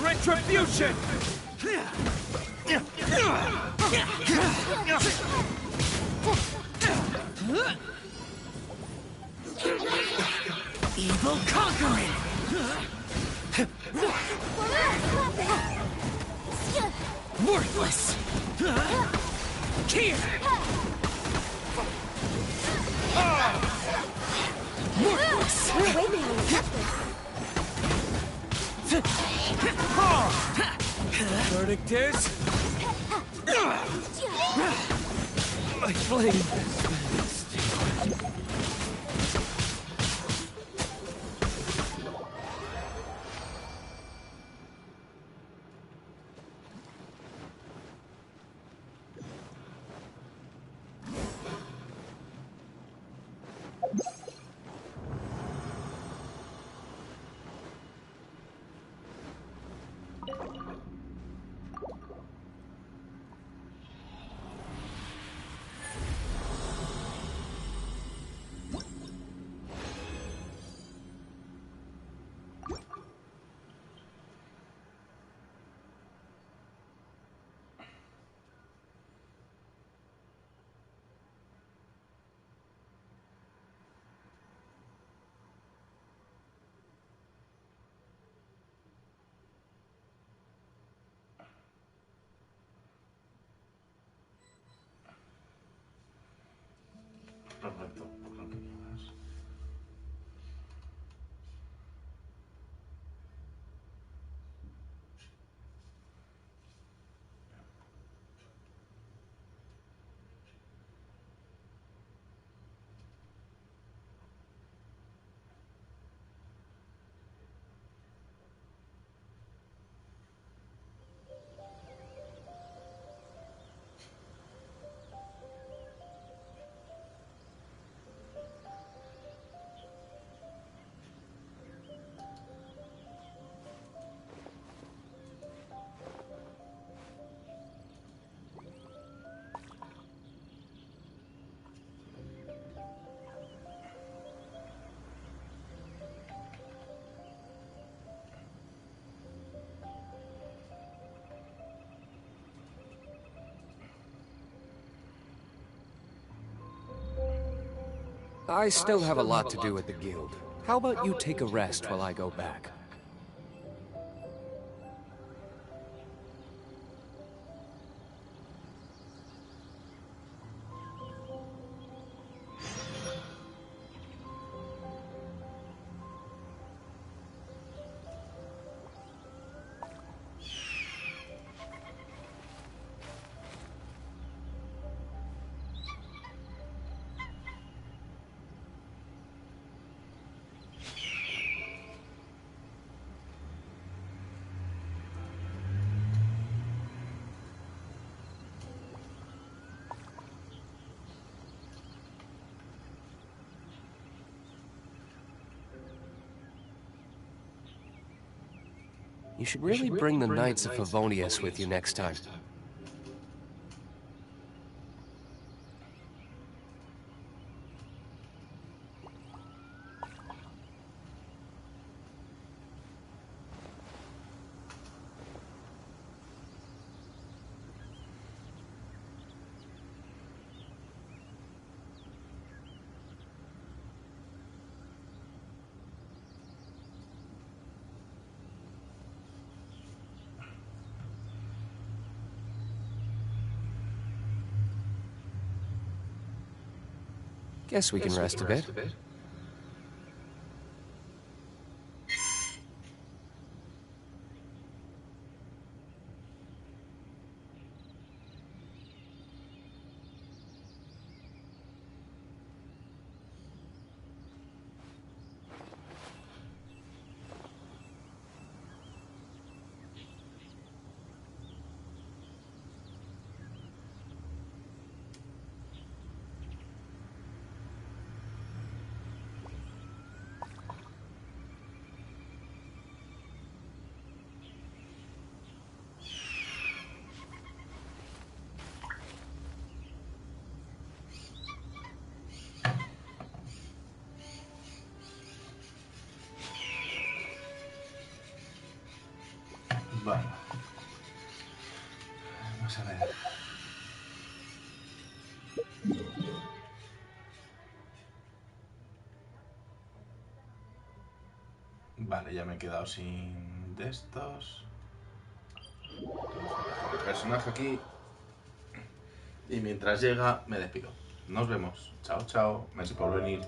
Retribution! evil conquering! Worthless! Here! Worthless! We're way behind the Verdict is... My flame I still have a lot to do at the guild. How about you take a rest while I go back? You should really bring the Knights of Favonius with you next time. Guess we can rest a bit. Bueno. Vamos a ver. Vale, ya me he quedado sin de estos. El personaje aquí. Y mientras llega, me despido. Nos vemos. Chao, chao. Merci por venir.